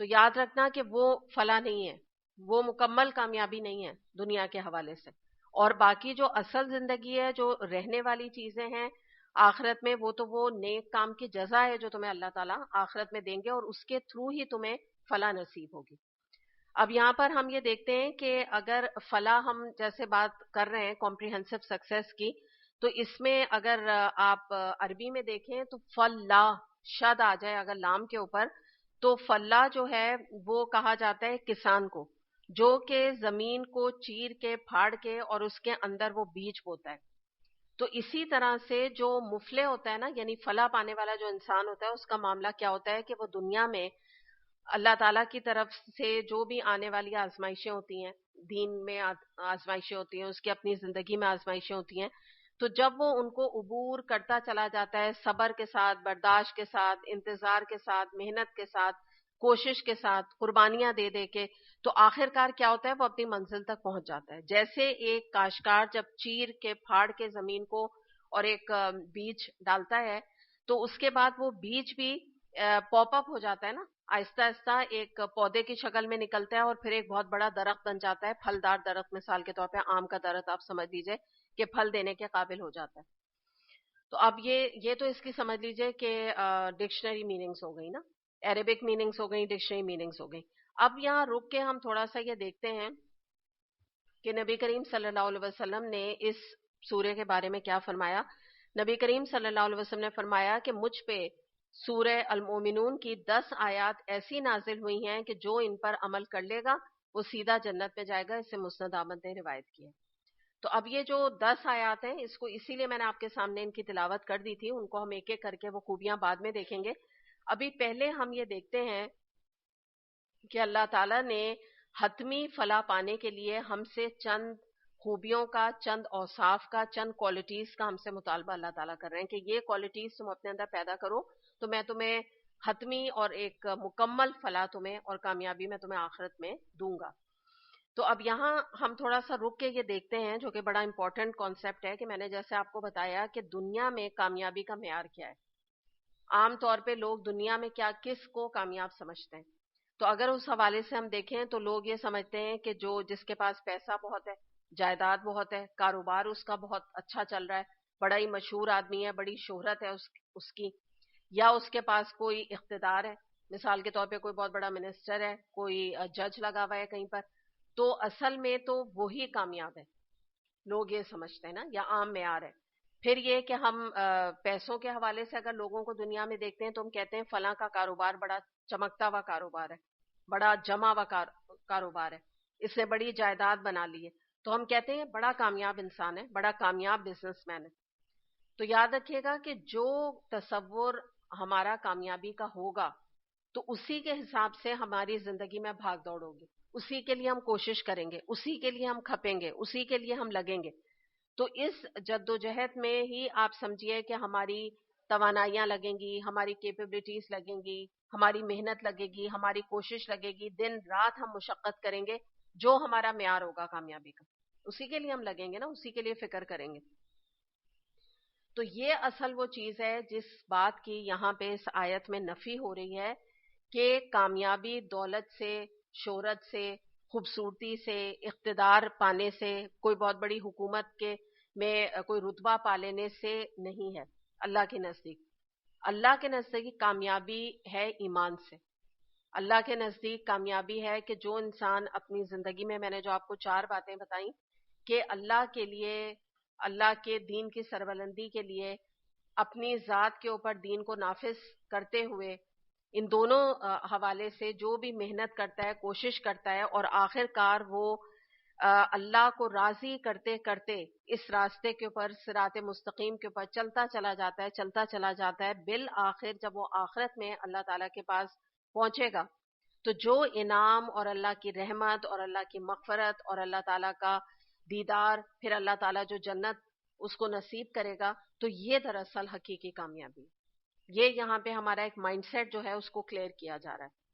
تو یاد رکھنا کہ وہ فلاح نہیں ہے، وہ مکمل کامیابی نہیں ہے دنیا کے حوالے سے. اور باقی جو اصل زندگی ہے، جو رہنے والی چیزیں ہیں آخرت میں، وہ تو وہ نیک کام کی جزا ہے جو تمہیں اللہ تعالیٰ آخرت میں دیں گے، اور اس کے تھرو ہی تمہیں فلاح نصیب ہوگی. اب یہاں پر ہم یہ دیکھتے ہیں کہ اگر فلاح ہم جیسے بات کر رہے ہیں کمپریہنسو سکسیس کی، تو اس میں اگر آپ عربی میں دیکھیں تو فلاح شد آ جائے اگر لام کے اوپر، تو فلاح جو ہے وہ کہا جاتا ہے کسان کو، جو کہ زمین کو چیر کے پھاڑ کے اور اس کے اندر وہ بیج بوتا ہے. تو اسی طرح سے جو مفلح ہوتا ہے نا، یعنی فلاح پانے والا جو انسان ہوتا ہے، اس کا معاملہ کیا ہوتا ہے کہ وہ دنیا میں اللہ تعالیٰ کی طرف سے جو بھی آنے والی آزمائشیں ہوتی ہیں، دین میں آزمائشیں ہوتی ہیں، اس کی اپنی زندگی میں آزمائشیں ہوتی ہیں، تو جب وہ ان کو عبور کرتا چلا جاتا ہے صبر کے ساتھ، برداشت کے ساتھ، انتظار کے ساتھ، محنت کے ساتھ، کوشش کے ساتھ، قربانیاں دے دے کے، تو آخر کار کیا ہوتا ہے، وہ اپنی منزل تک پہنچ جاتا ہے. جیسے ایک کاشتکار جب چیر کے پھاڑ کے زمین کو اور ایک بیج ڈالتا ہے، تو اس کے بعد وہ بیج بھی پاپ اپ ہو جاتا ہے نا، آہستہ آہستہ ایک پودے کی شکل میں نکلتا ہے اور پھر ایک بہت بڑا درخت بن جاتا ہے، پھلدار درخت. مثال کے طور پہ آم کا درخت آپ سمجھ لیجئے کہ پھل دینے کے قابل ہو جاتا ہے. تو اب یہ تو اس کی سمجھ لیجئے کہ ڈکشنری میننگز ہو گئی نا، عربک میننگز ہو گئی، ڈکشنری میننگز ہو گئی. اب یہاں رک کے ہم تھوڑا سا یہ دیکھتے ہیں کہ نبی کریم صلی اللہ علیہ وسلم نے اس سورہ کے بارے میں کیا فرمایا. نبی کریم صلی اللہ علیہ وسلم نے فرمایا کہ مجھ پہ سورہ المومنون کی 10 آیات ایسی نازل ہوئی ہیں کہ جو ان پر عمل کر لے گا وہ سیدھا جنت میں جائے گا. اسے مسند احمد نے روایت کی ہے. تو اب یہ جو 10 آیات ہیں، اس کو اسی لیے میں نے آپ کے سامنے ان کی تلاوت کر دی تھی، ان کو ہم ایک ایک کر کے وہ خوبیاں بعد میں دیکھیں گے. ابھی پہلے ہم یہ دیکھتے ہیں کہ اللہ تعالیٰ نے حتمی فلاح پانے کے لیے ہم سے چند خوبیوں کا، چند اوصاف کا، چند کوالٹیز کا ہم سے مطالبہ اللہ تعالیٰ کر رہے ہیں کہ یہ کوالٹیز تم اپنے اندر پیدا کرو تو میں تمہیں حتمی اور ایک مکمل فلاح تمہیں اور کامیابی میں تمہیں آخرت میں دوں گا. تو اب یہاں ہم تھوڑا سا رک کے یہ دیکھتے ہیں، جو کہ بڑا امپورٹنٹ کانسیپٹ ہے، کہ میں نے جیسے آپ کو بتایا کہ دنیا میں کامیابی کا معیار کیا ہے. عام طور پہ لوگ دنیا میں کس کو کامیاب سمجھتے ہیں. تو اگر اس حوالے سے ہم دیکھیں تو لوگ یہ سمجھتے ہیں کہ جس کے پاس پیسہ بہت ہے، جائیداد بہت ہے، کاروبار اس کا بہت اچھا چل رہا ہے، بڑا ہی مشہور آدمی ہے، بڑی شہرت ہے اس کی، یا اس کے پاس کوئی اقتدار ہے، مثال کے طور پہ کوئی بہت بڑا منسٹر ہے، کوئی جج لگا ہوا ہے کہیں پر، تو اصل میں تو وہی کامیاب ہے. لوگ یہ سمجھتے ہیں نا، یا عام معیار ہے. پھر یہ کہ ہم پیسوں کے حوالے سے اگر لوگوں کو دنیا میں دیکھتے ہیں تو ہم کہتے ہیں فلاں کا کاروبار بڑا چمکتا ہوا کاروبار ہے، بڑا جمع ہوا کاروبار ہے، اس نے بڑی جائیداد بنا لی ہے، تو ہم کہتے ہیں بڑا کامیاب انسان ہے، بڑا کامیاب بزنس مین ہے. تو یاد رکھیے گا کہ جو تصور ہمارا کامیابی کا ہوگا تو اسی کے حساب سے ہماری زندگی میں بھاگ دوڑ ہوگی، اسی کے لیے ہم کوشش کریں گے، اسی کے لیے ہم کھپیں گے، اسی کے لیے ہم لگیں گے. تو اس جدوجہد میں ہی آپ سمجھیے کہ ہماری توانائیاں لگیں گی، ہماری کیپیبلٹیز لگیں گی، ہماری محنت لگے گی، ہماری کوشش لگے گی، دن رات ہم مشقت کریں گے، جو ہمارا معیار ہوگا کامیابی کا اسی کے لیے ہم لگیں گے نا، اسی کے لیے فکر کریں گے. تو یہ اصل وہ چیز ہے جس بات کی یہاں پہ اس آیت میں نفی ہو رہی ہے کہ کامیابی دولت سے، شہرت سے، خوبصورتی سے، اقتدار پانے سے، کوئی بہت بڑی حکومت کے میں کوئی رتبہ پا لینے سے نہیں ہے. اللہ کے نزدیک، اللہ کے نزدیک کامیابی ہے ایمان سے. اللہ کے نزدیک کامیابی ہے کہ جو انسان اپنی زندگی میں نے جو آپ کو 4 باتیں بتائیں کہ اللہ کے لیے، اللہ کے دین کی سربلندی کے لیے، اپنی ذات کے اوپر دین کو نافذ کرتے ہوئے، ان دونوں حوالے سے جو بھی محنت کرتا ہے، کوشش کرتا ہے، اور آخر کار وہ اللہ کو راضی کرتے کرتے اس راستے کے اوپر، صراط مستقیم کے اوپر چلتا چلا جاتا ہے، چلتا چلا جاتا ہے، بالآخر جب وہ آخرت میں اللہ تعالیٰ کے پاس پہنچے گا تو جو انعام اور اللہ کی رحمت اور اللہ کی مغفرت اور اللہ تعالیٰ کا دیدار، پھر اللہ تعالیٰ جو جنت اس کو نصیب کرے گا، تو یہ دراصل حقیقی کامیابی ہے. یہ یہاں پہ ہمارا ایک مائنڈ سیٹ جو ہے اس کو کلیئر کیا جا رہا ہے.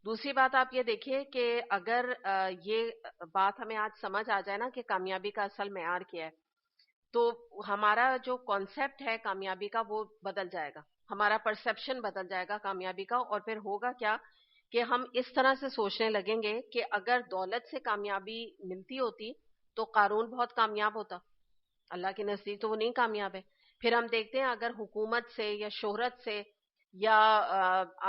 دوسری بات آپ یہ دیکھیے کہ اگر یہ بات ہمیں آج سمجھ آ جائے نا کہ کامیابی کا اصل معیار کیا ہے، تو ہمارا جو کانسیپٹ ہے کامیابی کا وہ بدل جائے گا. ہمارا پرسیپشن بدل جائے گا کامیابی کا. اور پھر ہوگا کیا کہ ہم اس طرح سے سوچنے لگیں گے کہ اگر دولت سے کامیابی ملتی ہوتی تو قارون بہت کامیاب ہوتا. اللہ کے نزدیک تو وہ نہیں کامیاب ہے. پھر ہم دیکھتے ہیں اگر حکومت سے یا شہرت سے یا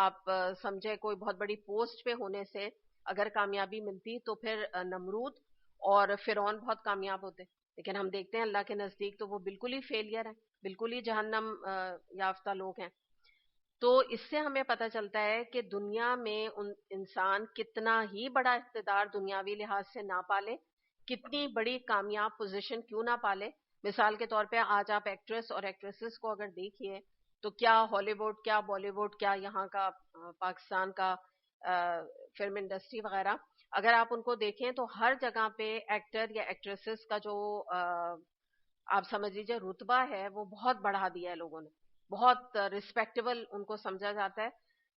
آپ سمجھے کوئی بہت بڑی پوسٹ پہ ہونے سے اگر کامیابی ملتی تو پھر نمرود اور فرعون بہت کامیاب ہوتے. لیکن ہم دیکھتے ہیں اللہ کے نزدیک تو وہ بالکل ہی فیلئر ہیں, بالکل ہی جہنم یافتہ لوگ ہیں. تو اس سے ہمیں پتہ چلتا ہے کہ دنیا میں انسان کتنا ہی بڑا اقتدار دنیاوی لحاظ سے نہ پالے, کتنی بڑی کامیاب پوزیشن کیوں نہ پالے. مثال کے طور پہ آج آپ ایکٹریس اور ایکٹریسز کو اگر دیکھیے تو کیا ہالی ووڈ, کیا بالی ووڈ, کیا یہاں کا پاکستان کا فلم انڈسٹری وغیرہ, اگر آپ ان کو دیکھیں تو ہر جگہ پہ ایکٹر یا ایکٹریسز کا جو آپ سمجھ لیجیے رتبہ ہے وہ بہت بڑھا دیا ہے لوگوں نے, بہت رسپیکٹیبل ان کو سمجھا جاتا ہے.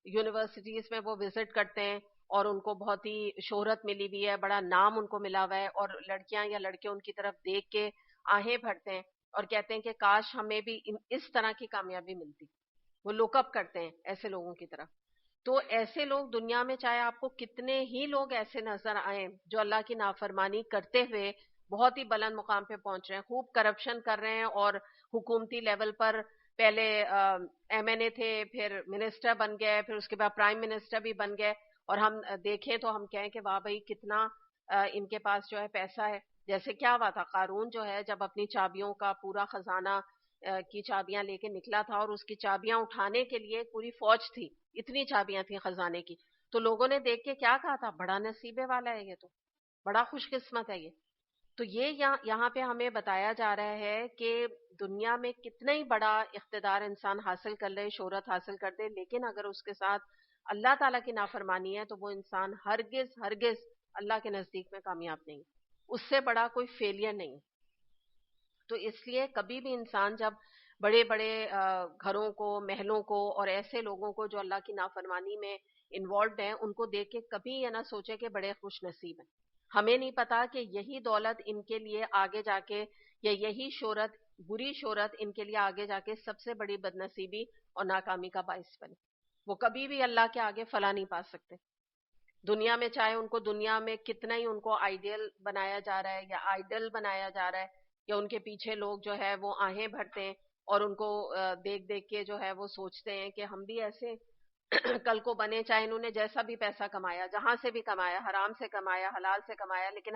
یونیورسٹیز میں وہ وزٹ کرتے ہیں اور ان کو بہت ہی شہرت ملی ہوئی ہے, بڑا نام ان کو ملا ہوا ہے, اور لڑکیاں یا لڑکے ان کی طرف دیکھ کے آہیں بھرتے ہیں اور کہتے ہیں کہ کاش ہمیں بھی اس طرح کی کامیابی ملتی. وہ لک اپ کرتے ہیں ایسے لوگوں کی طرف. تو ایسے لوگ دنیا میں چاہے آپ کو کتنے ہی لوگ ایسے نظر آئیں جو اللہ کی نافرمانی کرتے ہوئے بہت ہی بلند مقام پہ پہنچ رہے ہیں, خوب کرپشن کر رہے ہیں اور حکومتی لیول پر پہلے ایم این اے تھے, پھر منسٹر بن گئے, پھر اس کے بعد پرائم منسٹر بھی بن گئے, اور ہم دیکھیں تو ہم کہیں کہ واہ بھائی کتنا ان کے پاس جو ہے پیسہ ہے. جیسے کیا ہوا تھا, قارون جو ہے جب اپنی چابیوں کا پورا خزانہ کی چابیاں لے کے نکلا تھا اور اس کی چابیاں اٹھانے کے لیے پوری فوج تھی, اتنی چابیاں تھیں خزانے کی, تو لوگوں نے دیکھ کے کیا کہا تھا, بڑا نصیبے والا ہے یہ, تو بڑا خوش قسمت ہے یہ. تو یہ یہاں پہ ہمیں بتایا جا رہا ہے کہ دنیا میں کتنا ہی بڑا اقتدار انسان حاصل کر لے, شہرت حاصل کر دے, لیکن اگر اس کے ساتھ اللہ تعالیٰ کی نافرمانی ہے تو وہ انسان ہرگز ہرگز اللہ کے نزدیک میں کامیاب نہیں, اس سے بڑا کوئی فیلئر نہیں. تو اس لیے کبھی بھی انسان جب بڑے بڑے گھروں کو, محلوں کو اور ایسے لوگوں کو جو اللہ کی نافرمانی میں انوالوڈ ہیں ان کو دیکھ کے کبھی یہ نہ سوچے کہ بڑے خوش نصیب ہیں. ہمیں نہیں پتا کہ یہی دولت ان کے لیے آگے جا کے, یا یہی شہرت, بری شہرت ان کے لیے آگے جا کے سب سے بڑی بد نصیبی اور ناکامی کا باعث بنے. وہ کبھی بھی اللہ کے آگے فلاح نہیں پا سکتے. دنیا میں چاہے ان کو دنیا میں کتنا ہی ان کو آئیڈیل بنایا جا رہا ہے یا آئیڈل بنایا جا رہا ہے, یا ان کے پیچھے لوگ جو ہے وہ آہیں بھرتے ہیں اور ان کو دیکھ دیکھ کے جو ہے وہ سوچتے ہیں کہ ہم بھی ایسے کل کو بنے, چاہے انہوں نے جیسا بھی پیسہ کمایا, جہاں سے بھی کمایا, حرام سے کمایا, حلال سے کمایا, لیکن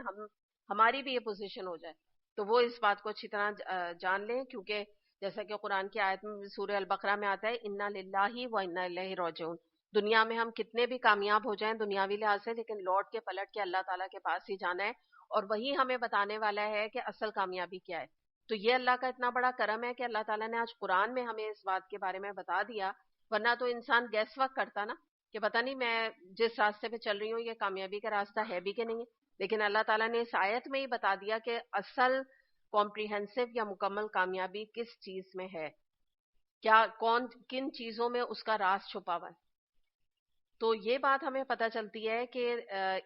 ہماری بھی یہ پوزیشن ہو جائے. تو وہ اس بات کو اچھی طرح جان لیں, کیونکہ جیسا کہ قرآن کی آیت میں سورہ البقرہ میں آتا ہے, انا للہ و انا الیہ راجعون, دنیا میں ہم کتنے بھی کامیاب ہو جائیں دنیاوی لحاظ سے, لیکن لوٹ کے پلٹ کے اللہ تعالیٰ کے پاس ہی جانا ہے, اور وہی ہمیں بتانے والا ہے کہ اصل کامیابی کیا ہے. تو یہ اللہ کا اتنا بڑا کرم ہے کہ اللہ تعالیٰ نے آج قرآن میں ہمیں اس بات کے بارے میں بتا دیا, ورنہ تو انسان گیس ورک کرتا نا کہ پتہ نہیں میں جس راستے پہ چل رہی ہوں یہ کامیابی کا راستہ ہے بھی کہ نہیں ہے. لیکن اللہ تعالیٰ نے اس آیت میں ہی بتا دیا کہ اصل کمپریہنسو یا مکمل کامیابی کس چیز میں ہے, کیا کن چیزوں میں اس کا راز چھپا ہوا ہے. تو یہ بات ہمیں پتہ چلتی ہے کہ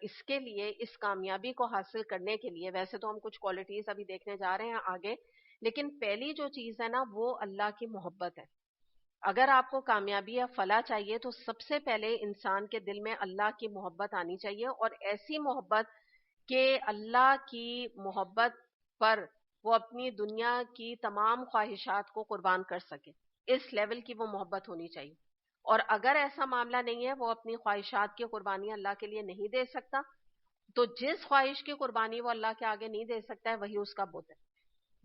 اس کے لیے, اس کامیابی کو حاصل کرنے کے لیے, ویسے تو ہم کچھ کوالٹیز ابھی دیکھنے جا رہے ہیں آگے, لیکن پہلی جو چیز ہے نا وہ اللہ کی محبت ہے. اگر آپ کو کامیابی یا فلاح چاہیے تو سب سے پہلے انسان کے دل میں اللہ کی محبت آنی چاہیے, اور ایسی محبت کہ اللہ کی محبت پر وہ اپنی دنیا کی تمام خواہشات کو قربان کر سکے, اس لیول کی وہ محبت ہونی چاہیے. اور اگر ایسا معاملہ نہیں ہے, وہ اپنی خواہشات کی قربانی اللہ کے لیے نہیں دے سکتا, تو جس خواہش کی قربانی وہ اللہ کے آگے نہیں دے سکتا ہے وہی اس کا بت ہے.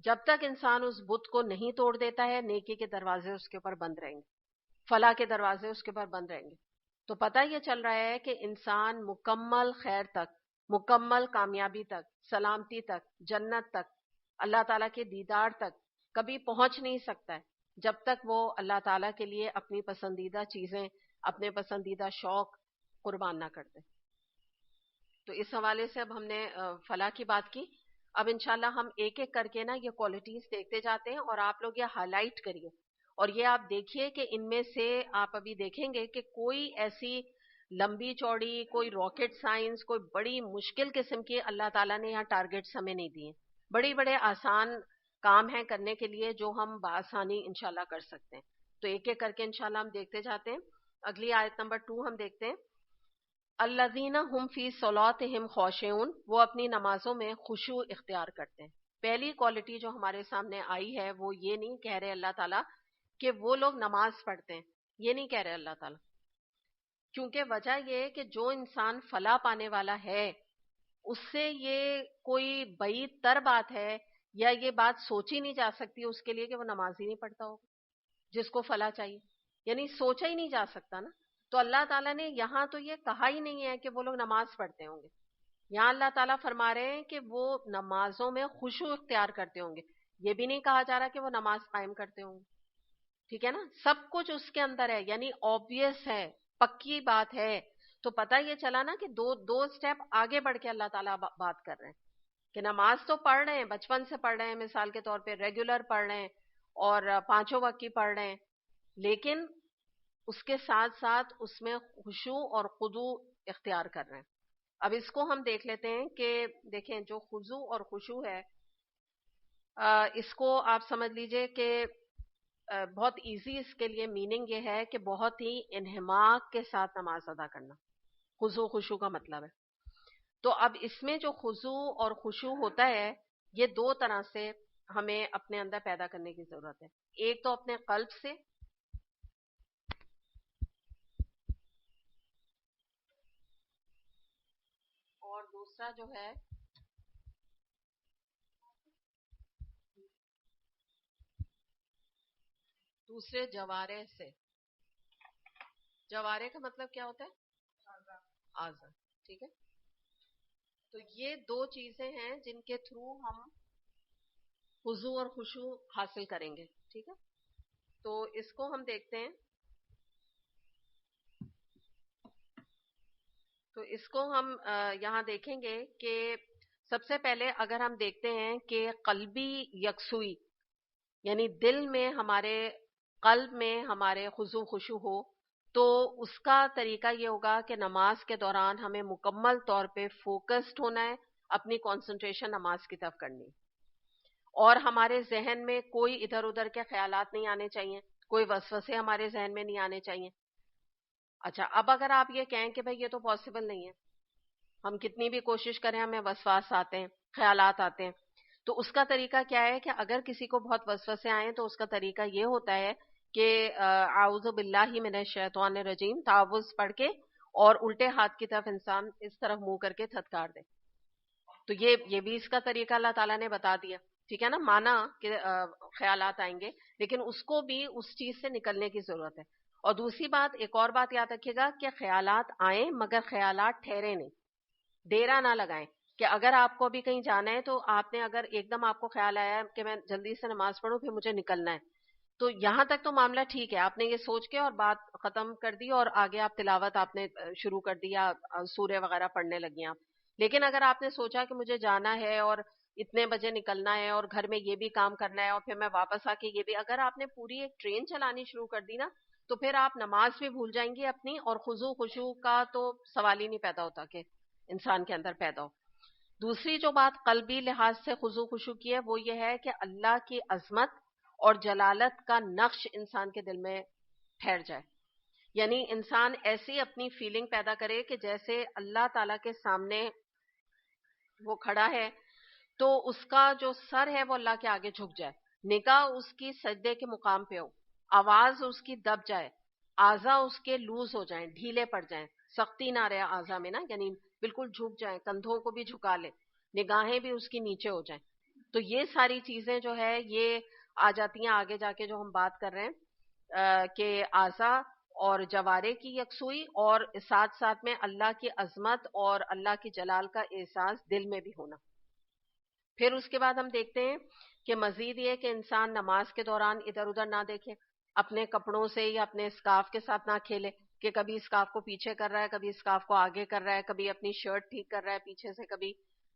جب تک انسان اس بت کو نہیں توڑ دیتا ہے, نیکی کے دروازے اس کے اوپر بند رہیں گے, فلاح کے دروازے اس کے اوپر بند رہیں گے. تو پتہ یہ چل رہا ہے کہ انسان مکمل خیر تک, مکمل کامیابی تک, سلامتی تک, جنت تک, اللہ تعالیٰ کے دیدار تک کبھی پہنچ نہیں سکتا ہے جب تک وہ اللہ تعالیٰ کے لیے اپنی پسندیدہ چیزیں, اپنے پسندیدہ شوق قربان نہ کرتے. تو اس حوالے سے اب ہم نے فلاح کی بات کی. اب انشاءاللہ ہم ایک ایک کر کے نا یہ کوالٹیز دیکھتے جاتے ہیں, اور آپ لوگ یہ ہائی لائٹ کریے, اور یہ آپ دیکھیے کہ ان میں سے آپ ابھی دیکھیں گے کہ کوئی ایسی لمبی چوڑی, کوئی راکٹ سائنس, کوئی بڑی مشکل قسم کی اللہ تعالیٰ نے یہاں ٹارگیٹس ہمیں نہیں دیے. بڑے بڑے آسان کام ہیں کرنے کے لیے جو ہم بآسانی انشاءاللہ کر سکتے ہیں. تو ایک ایک کر کے انشاءاللہ ہم دیکھتے جاتے ہیں. اگلی آیت نمبر 2 ہم دیکھتے ہیں. الذین هم فی صلاتہم خاشعون، وہ اپنی نمازوں میں خشوع اختیار کرتے ہیں. پہلی کوالٹی جو ہمارے سامنے آئی ہے وہ یہ نہیں کہہ رہے اللہ تعالیٰ کہ وہ لوگ نماز پڑھتے ہیں، یہ نہیں کہہ رہے اللہ تعالیٰ، کیونکہ وجہ یہ ہے کہ جو انسان فلاح پانے والا ہے اس سے یہ کوئی بعید تر بات ہے یا یہ بات سوچی نہیں جا سکتی اس کے لیے کہ وہ نماز ہی نہیں پڑھتا ہوگا جس کو فلاح چاہیے، یعنی سوچا ہی نہیں جا سکتا نا. تو اللہ تعالیٰ نے یہاں تو یہ کہا ہی نہیں ہے کہ وہ لوگ نماز پڑھتے ہوں گے. یہاں اللہ تعالیٰ فرما رہے ہیں کہ وہ نمازوں میں خشوع اختیار کرتے ہوں گے. یہ بھی نہیں کہا جا رہا کہ وہ نماز قائم کرتے ہوں گے. ٹھیک ہے نا، سب کچھ اس کے اندر ہے، یعنی آبویس ہے، پکی بات ہے. تو پتہ یہ چلا نا کہ دو سٹیپ آگے بڑھ کے اللہ تعالیٰ بات کر رہے ہیں کہ نماز تو پڑھ رہے ہیں، بچپن سے پڑھ رہے ہیں، مثال کے طور پہ ریگولر پڑھ رہے ہیں اور 5 وقت کی پڑھ رہے ہیں، لیکن اس کے ساتھ ساتھ اس میں خشوع اور خضوع اختیار کر رہے ہیں. اب اس کو ہم دیکھ لیتے ہیں کہ دیکھیں جو خضوع اور خشوع ہے اس کو آپ سمجھ لیجئے کہ بہت ایزی اس کے لیے میننگ یہ ہے کہ بہت ہی انہماک کے ساتھ نماز ادا کرنا. خضوع خشوع کا مطلب ہے. تو اب اس میں جو خضوع اور خشوع ہوتا ہے یہ 2 طرح سے ہمیں اپنے اندر پیدا کرنے کی ضرورت ہے. ایک تو اپنے قلب سے، اور دوسرا جو ہے دوسرے جوارے سے. جوارے کا مطلب کیا ہوتا ہے؟ اعضاء. ٹھیک ہے، تو یہ 2 چیزیں ہیں جن کے تھرو ہم خضوع اور خشوع حاصل کریں گے. ٹھیک ہے، تو اس کو ہم دیکھتے ہیں. تو اس کو ہم یہاں دیکھیں گے کہ سب سے پہلے اگر ہم دیکھتے ہیں کہ قلبی یکسوئی، یعنی دل میں ہمارے، قلب میں ہمارے خضوع خشوع ہو، تو اس کا طریقہ یہ ہوگا کہ نماز کے دوران ہمیں مکمل طور پہ فوکسڈ ہونا ہے، اپنی کنسنٹریشن نماز کی طرف کرنی، اور ہمارے ذہن میں کوئی ادھر ادھر کے خیالات نہیں آنے چاہیے، کوئی وسوسے ہمارے ذہن میں نہیں آنے چاہیے. اچھا، اب اگر آپ یہ کہیں کہ بھئی یہ تو پاسبل نہیں ہے، ہم کتنی بھی کوشش کریں ہمیں وسواس آتے ہیں، خیالات آتے ہیں، تو اس کا طریقہ کیا ہے کہ اگر کسی کو بہت وسوسے آئیں تو اس کا طریقہ یہ ہوتا ہے کہ اعوذ باللہ من الشیطان الرجیم تعوذ پڑھ کے اور الٹے ہاتھ کی طرف انسان اس طرف منہ کر کے تھتکار دے. تو یہ بھی اس کا طریقہ اللہ تعالیٰ نے بتا دیا. ٹھیک ہے نا، مانا کہ خیالات آئیں گے لیکن اس کو بھی اس چیز سے نکلنے کی ضرورت ہے. اور دوسری بات، ایک اور بات یاد رکھیے گا کہ خیالات آئیں مگر خیالات ٹھہرے نہیں، ڈیرا نہ لگائیں. کہ اگر آپ کو ابھی کہیں جانا ہے تو آپ نے اگر ایک دم آپ کو خیال آیا کہ میں جلدی سے نماز پڑھوں پھر مجھے نکلنا ہے، تو یہاں تک تو معاملہ ٹھیک ہے، آپ نے یہ سوچ کے اور بات ختم کر دی اور آگے آپ تلاوت آپ نے شروع کر دیا، سورہ وغیرہ پڑھنے لگی آپ. لیکن اگر آپ نے سوچا کہ مجھے جانا ہے اور اتنے بجے نکلنا ہے اور گھر میں یہ بھی کام کرنا ہے اور پھر میں واپس آ کے یہ بھی، اگر آپ نے پوری ایک ٹرین چلانی شروع کر دی نا تو پھر آپ نماز بھی بھول جائیں گی اپنی، اور خضوع خشوع کا تو سوال ہی نہیں پیدا ہوتا کہ انسان کے اندر پیدا ہو. دوسری جو بات قلبی لحاظ سے خضوع خشوع کی ہے وہ یہ ہے کہ اللہ کی عظمت اور جلالت کا نقش انسان کے دل میں ٹھہر جائے، یعنی انسان ایسی اپنی فیلنگ پیدا کرے کہ جیسے اللہ تعالیٰ کے سامنے وہ کھڑا ہے تو اس کا جو سر ہے وہ اللہ کے آگے جھک جائے، نگاہ اس کی سجدے کے مقام پہ ہو، آواز اس کی دب جائے، اعضاء اس کے لوز ہو جائیں، ڈھیلے پڑ جائیں، سختی نہ رہے اعضاء میں نا، یعنی بالکل جھک جائیں، کندھوں کو بھی جھکا لے، نگاہیں بھی اس کی نیچے ہو جائیں. تو یہ ساری چیزیں جو ہے یہ آ جاتی ہیں آگے جا کے جو ہم بات کر رہے ہیں کہ اعضاء اور جوارے کی یکسوئی اور ساتھ ساتھ میں اللہ کی عظمت اور اللہ کی جلال کا احساس دل میں بھی ہونا. پھر اس کے بعد ہم دیکھتے ہیں کہ مزید یہ کہ انسان نماز کے دوران ادھر ادھر نہ دیکھے، اپنے کپڑوں سے یا اپنے اسکارف کے ساتھ نہ کھیلے کہ کبھی اسکارف کو پیچھے کر رہا ہے، کبھی اسکارف کو آگے کر رہا ہے، کبھی اپنی شرٹ ٹھیک کر رہا ہے پیچھے سے، کبھی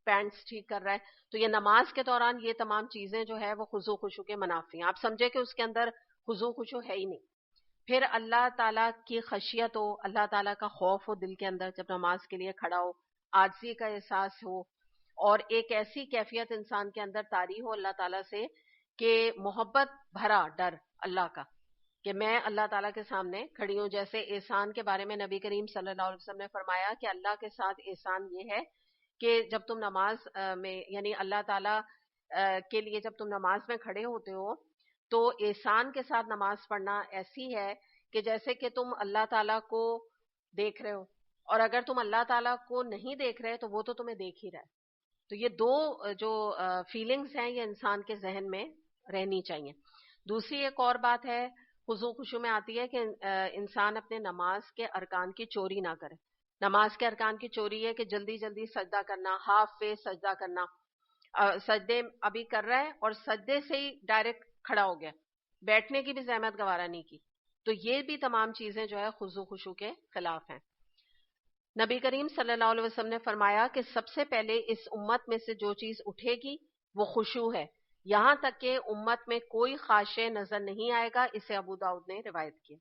پینٹس ٹھیک کر رہا ہے. تو یہ نماز کے دوران یہ تمام چیزیں جو ہے وہ خضوع خشوع کے منافی ہیں. آپ سمجھے کہ اس کے اندر خضوع خشوع ہے ہی نہیں. پھر اللہ تعالیٰ کی خشیت ہو، اللہ تعالیٰ کا خوف ہو دل کے اندر جب نماز کے لیے کھڑا ہو، عاجزی کا احساس ہو، اور ایک ایسی کیفیت انسان کے اندر طاری ہو اللہ تعالیٰ سے کہ محبت بھرا ڈر اللہ کا، کہ میں اللہ تعالیٰ کے سامنے کھڑی ہوں. جیسے احسان کے بارے میں نبی کریم صلی اللہ علیہ وسلم نے فرمایا کہ اللہ کے ساتھ احسان یہ ہے کہ جب تم نماز میں یعنی اللہ تعالیٰ کے لیے جب تم نماز میں کھڑے ہوتے ہو تو احسان کے ساتھ نماز پڑھنا ایسی ہے کہ جیسے کہ تم اللہ تعالیٰ کو دیکھ رہے ہو, اور اگر تم اللہ تعالیٰ کو نہیں دیکھ رہے تو وہ تو تمہیں دیکھ ہی رہا ہے. تو یہ دو جو فیلنگز ہیں یہ انسان کے ذہن میں رہنی چاہیے. دوسری ایک اور بات ہے خضوع خشوع میں آتی ہے کہ انسان اپنے نماز کے ارکان کی چوری نہ کرے. نماز کے ارکان کی چوری ہے کہ جلدی جلدی سجدہ کرنا, ہاف فیس سجدہ کرنا, سجدے ابھی کر رہا ہے اور سجدے سے ہی ڈائریکٹ کھڑا ہو گیا, بیٹھنے کی بھی زحمت گوارا نہیں کی. تو یہ بھی تمام چیزیں جو ہے خضوع خشوع کے خلاف ہیں. نبی کریم صلی اللہ علیہ وسلم نے فرمایا کہ سب سے پہلے اس امت میں سے جو چیز اٹھے گی وہ خشوع ہے, یہاں تک کہ امت میں کوئی خاشع نظر نہیں آئے گا. اسے ابو داؤد نے روایت کی.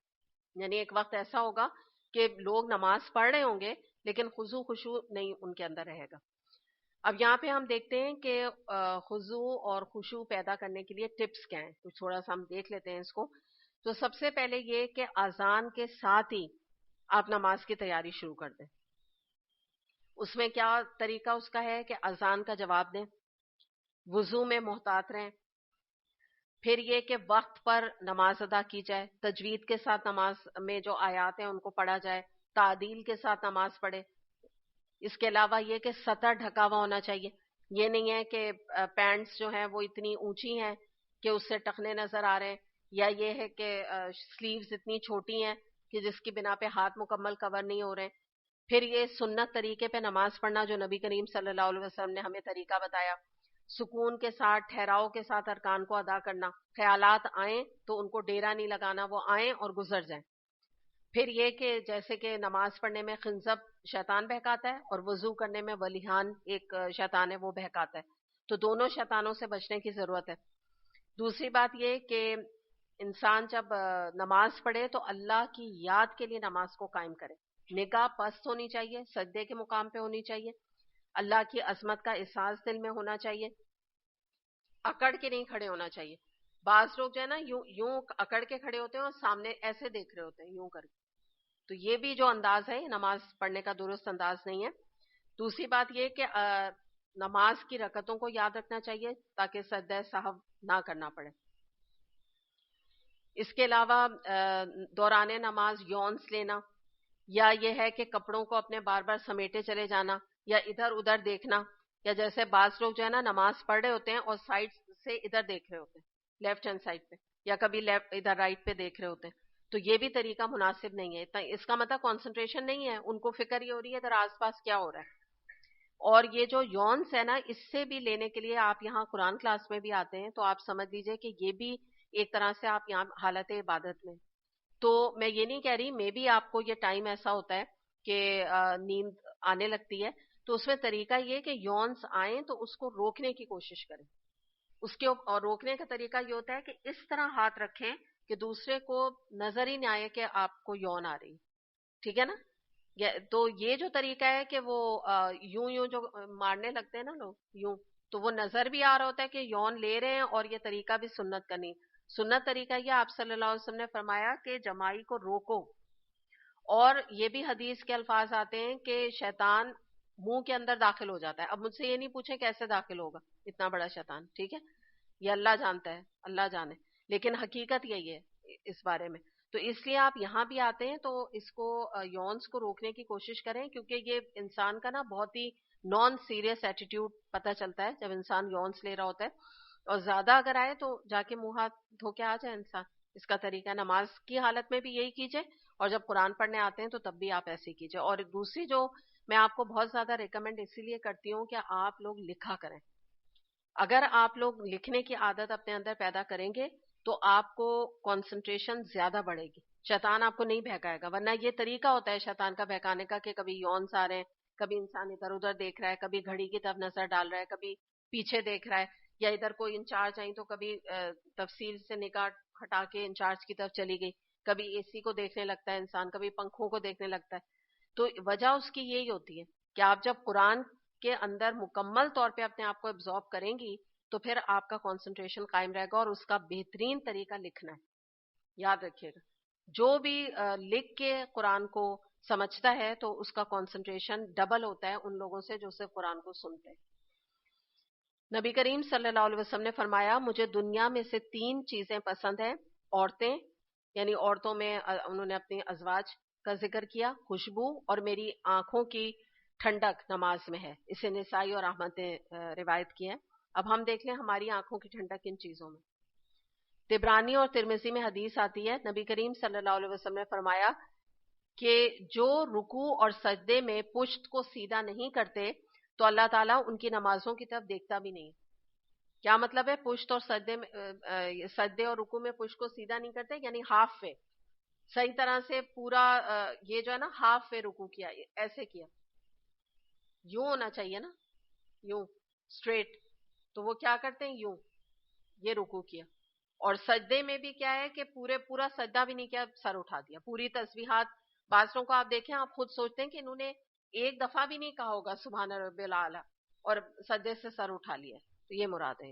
یعنی ایک وقت ایسا ہوگا کہ لوگ نماز پڑھ رہے ہوں گے لیکن خضوع خشوع نہیں ان کے اندر رہے گا. اب یہاں پہ ہم دیکھتے ہیں کہ خضوع اور خشوع پیدا کرنے کے لیے ٹپس کیا ہیں, تو تھوڑا سا ہم دیکھ لیتے ہیں اس کو. تو سب سے پہلے یہ کہ اذان کے ساتھ ہی آپ نماز کی تیاری شروع کر دیں. اس میں کیا طریقہ اس کا ہے کہ اذان کا جواب دیں, وضو میں محتاط رہیں, پھر یہ کہ وقت پر نماز ادا کی جائے, تجوید کے ساتھ نماز میں جو آیات ہیں ان کو پڑھا جائے, تعدیل کے ساتھ نماز پڑھے. اس کے علاوہ یہ کہ سطر ڈھکا ہوا ہونا چاہیے. یہ نہیں ہے کہ پینٹس جو ہیں وہ اتنی اونچی ہیں کہ اس سے ٹخنے نظر آ رہے ہیں, یا یہ ہے کہ سلیوز اتنی چھوٹی ہیں کہ جس کی بنا پہ ہاتھ مکمل کور نہیں ہو رہے ہیں. پھر یہ سنت طریقے پہ نماز پڑھنا جو نبی کریم صلی اللہ علیہ وسلم نے ہمیں طریقہ بتایا, سکون کے ساتھ ٹھہراؤ کے ساتھ ارکان کو ادا کرنا, خیالات آئیں تو ان کو ڈیرا نہیں لگانا, وہ آئیں اور گزر جائیں. پھر یہ کہ جیسے کہ نماز پڑھنے میں خنزب شیطان بہکاتا ہے اور وضو کرنے میں ولیحان ایک شیطان ہے وہ بہکاتا ہے, تو دونوں شیطانوں سے بچنے کی ضرورت ہے. دوسری بات یہ کہ انسان جب نماز پڑھے تو اللہ کی یاد کے لیے نماز کو قائم کرے. نگاہ پست ہونی چاہیے, سجدے کے مقام پہ ہونی چاہیے, اللہ کی عظمت کا احساس دل میں ہونا چاہیے, اکڑ کے نہیں کھڑے ہونا چاہیے. بعض لوگ جو ہے نا یوں اکڑ کے کھڑے ہوتے ہیں اور سامنے ایسے دیکھ رہے ہوتے ہیں یوں کر کے, تو یہ بھی جو انداز ہے نماز پڑھنے کا درست انداز نہیں ہے. دوسری بات یہ کہ نماز کی رکعتوں کو یاد رکھنا چاہیے تاکہ سجدہ سہو نہ کرنا پڑے. اس کے علاوہ دوران نماز یونس لینا, یا یہ ہے کہ کپڑوں کو اپنے بار بار سمیٹے چلے جانا, یا ادھر ادھر دیکھنا, یا جیسے بعض لوگ جو ہے نا نماز پڑھ رہے ہوتے ہیں اور سائڈ سے ادھر دیکھ رہے ہوتے ہیں, لیفٹ ہینڈ سائڈ پہ, یا کبھی لیفٹ ادھر رائٹ پہ دیکھ رہے ہوتے ہیں. تو یہ بھی طریقہ مناسب نہیں ہے. اس کا مطلب کنسنٹریشن نہیں ہے, ان کو فکر یہ ہو رہی ہے ادھر آس پاس کیا ہو رہا ہے. اور یہ جو یونس ہے نا, اس سے بھی لینے کے لیے آپ یہاں قرآن کلاس میں بھی آتے ہیں تو آپ سمجھ لیجئے کہ یہ بھی ایک طرح سے آپ یہاں حالت عبادت میں. تو میں یہ نہیں کہہ رہی, میں بھی آپ کو یہ ٹائم ایسا ہوتا ہے کہ نیند آنے لگتی ہے, تو اس میں طریقہ یہ کہ یونس آئیں تو اس کو روکنے کی کوشش کریں. اس کے اور روکنے کا طریقہ یہ ہوتا ہے کہ اس طرح ہاتھ رکھیں کہ دوسرے کو نظر ہی نہ آئے کہ آپ کو یون آ رہی, ٹھیک ہے نا. تو یہ جو طریقہ ہے کہ وہ یوں جو مارنے لگتے ہیں نا لوگ یوں, تو وہ نظر بھی آ رہا ہوتا ہے کہ یون لے رہے ہیں, اور یہ طریقہ بھی سنت کا نہیں. سنت طریقہ یہ آپ صلی اللہ علیہ وسلم نے فرمایا کہ جمائی کو روکو. اور یہ بھی حدیث کے الفاظ آتے ہیں کہ شیطان منہ کے اندر داخل ہو جاتا ہے. اب مجھ سے یہ نہیں پوچھیں کیسے داخل ہوگا اتنا بڑا شیطان, ٹھیک ہے, یہ اللہ جانتا ہے, اللہ جانے, لیکن حقیقت یہی ہے اس بارے میں. تو اس لیے آپ یہاں بھی آتے ہیں تو اس کو یونس کو روکنے کی کوشش کریں, کیونکہ یہ انسان کا نا بہت ہی نان سیریس ایٹیٹیوڈ پتہ چلتا ہے جب انسان یونس لے رہا ہوتا ہے. اور زیادہ اگر آئے تو جا کے منہ ہاتھ دھو کے آ جائے انسان. اس کا طریقہ نماز کی حالت میں بھی یہی کیجئے, اور جب قرآن پڑھنے آتے ہیں تو تب بھی آپ ایسے کیجئے. اور دوسری جو میں آپ کو بہت زیادہ ریکمینڈ اسی لیے کرتی ہوں کہ آپ لوگ لکھا کریں. اگر آپ لوگ لکھنے کی عادت اپنے اندر پیدا کریں گے تو آپ کو کنسنٹریشن زیادہ بڑھے گی, شیطان آپ کو نہیں بہکائے گا. ورنہ یہ طریقہ ہوتا ہے شیطان کا بہکانے کا کہ کبھی یونس آ رہے ہیں, کبھی انسان ادھر ادھر دیکھ رہا ہے, کبھی گھڑی کی طرف نظر ڈال رہا ہے, کبھی پیچھے دیکھ رہا ہے, یا ادھر کوئی انچارج آئی تو کبھی تفصیل سے نگاہ ہٹا کے انچارج کی طرف چلی گئی, کبھی اے سی کو دیکھنے لگتا ہے انسان, کبھی پنکھوں کو دیکھنے لگتا ہے. تو وجہ اس کی یہی ہوتی ہے کہ آپ جب قرآن کے اندر مکمل طور پہ اپنے آپ کو ایبزارب کریں گی تو پھر آپ کا کنسنٹریشن قائم رہے گا, اور اس کا بہترین طریقہ لکھنا ہے. یاد رکھیے گا. جو بھی لکھ کے قرآن کو سمجھتا ہے تو اس کا کنسنٹریشن ڈبل ہوتا ہے ان لوگوں سے جو صرف قرآن کو سنتے ہیں. نبی کریم صلی اللہ علیہ وسلم نے فرمایا مجھے دنیا میں سے 3 چیزیں پسند ہیں. عورتیں، یعنی عورتوں میں انہوں نے اپنی ازواج کا ذکر کیا، خوشبو، اور میری آنکھوں کی ٹھنڈک نماز میں ہے. اسے نسائی اور احمد نے روایت کی ہے. اب ہم دیکھ لیں ہماری آنکھوں کی ٹھنڈک کن چیزوں میں. طبرانی اور ترمذی میں حدیث آتی ہے، نبی کریم صلی اللہ علیہ وسلم نے فرمایا کہ جو رکوع اور سجدے میں پشت کو سیدھا نہیں کرتے تو اللہ تعالیٰ ان کی نمازوں کی طرف دیکھتا بھی نہیں. کیا مطلب ہے؟ پشت اور سجدے میں سجدے اور رکوع میں پشت کو سیدھا نہیں کرتے، یعنی ہاف وے، صحیح طرح سے پورا یہ جو ہے نا ہاف وے رکوع کیا، ایسے کیا، یوں ہونا چاہیے نا، یوں اسٹریٹ، تو وہ کیا کرتے ہیں یوں، یہ رکوع کیا. اور سجدے میں بھی کیا ہے کہ پورا سجدہ بھی نہیں کیا، سر اٹھا دیا. پوری تسبیحات بازوں کو آپ دیکھیں، آپ خود سوچتے ہیں کہ انہوں نے ایک دفعہ بھی نہیں کہا ہوگا سبحان رب العلی اور سجدے سے سر اٹھا لیا. تو یہ مراد ہے.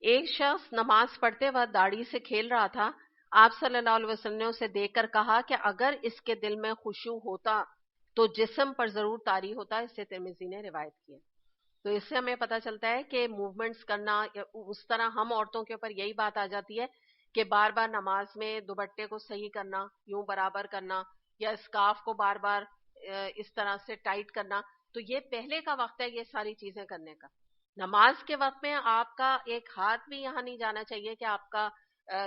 ایک شخص نماز پڑھتے وقت داڑھی سے کھیل رہا تھا. آپ صلی اللہ علیہ وسلم نے اسے دیکھ کر کہا کہ اگر اس کے دل میں خشوع ہوتا تو جسم پر ضرور طاری ہوتا. اس سے ترمذی نے روایت کی ہے. تو اس سے ہمیں پتہ چلتا ہے کہ موومنٹس کرنا، اس طرح ہم عورتوں کے اوپر یہی بات آ جاتی ہے کہ بار بار نماز میں دوپٹے کو صحیح کرنا، یوں برابر کرنا، یا اسکارف کو بار بار اس طرح سے ٹائٹ کرنا. تو یہ پہلے کا وقت ہے یہ ساری چیزیں کرنے کا. نماز کے وقت میں آپ کا ایک ہاتھ بھی یہاں نہیں جانا چاہیے کہ آپ کا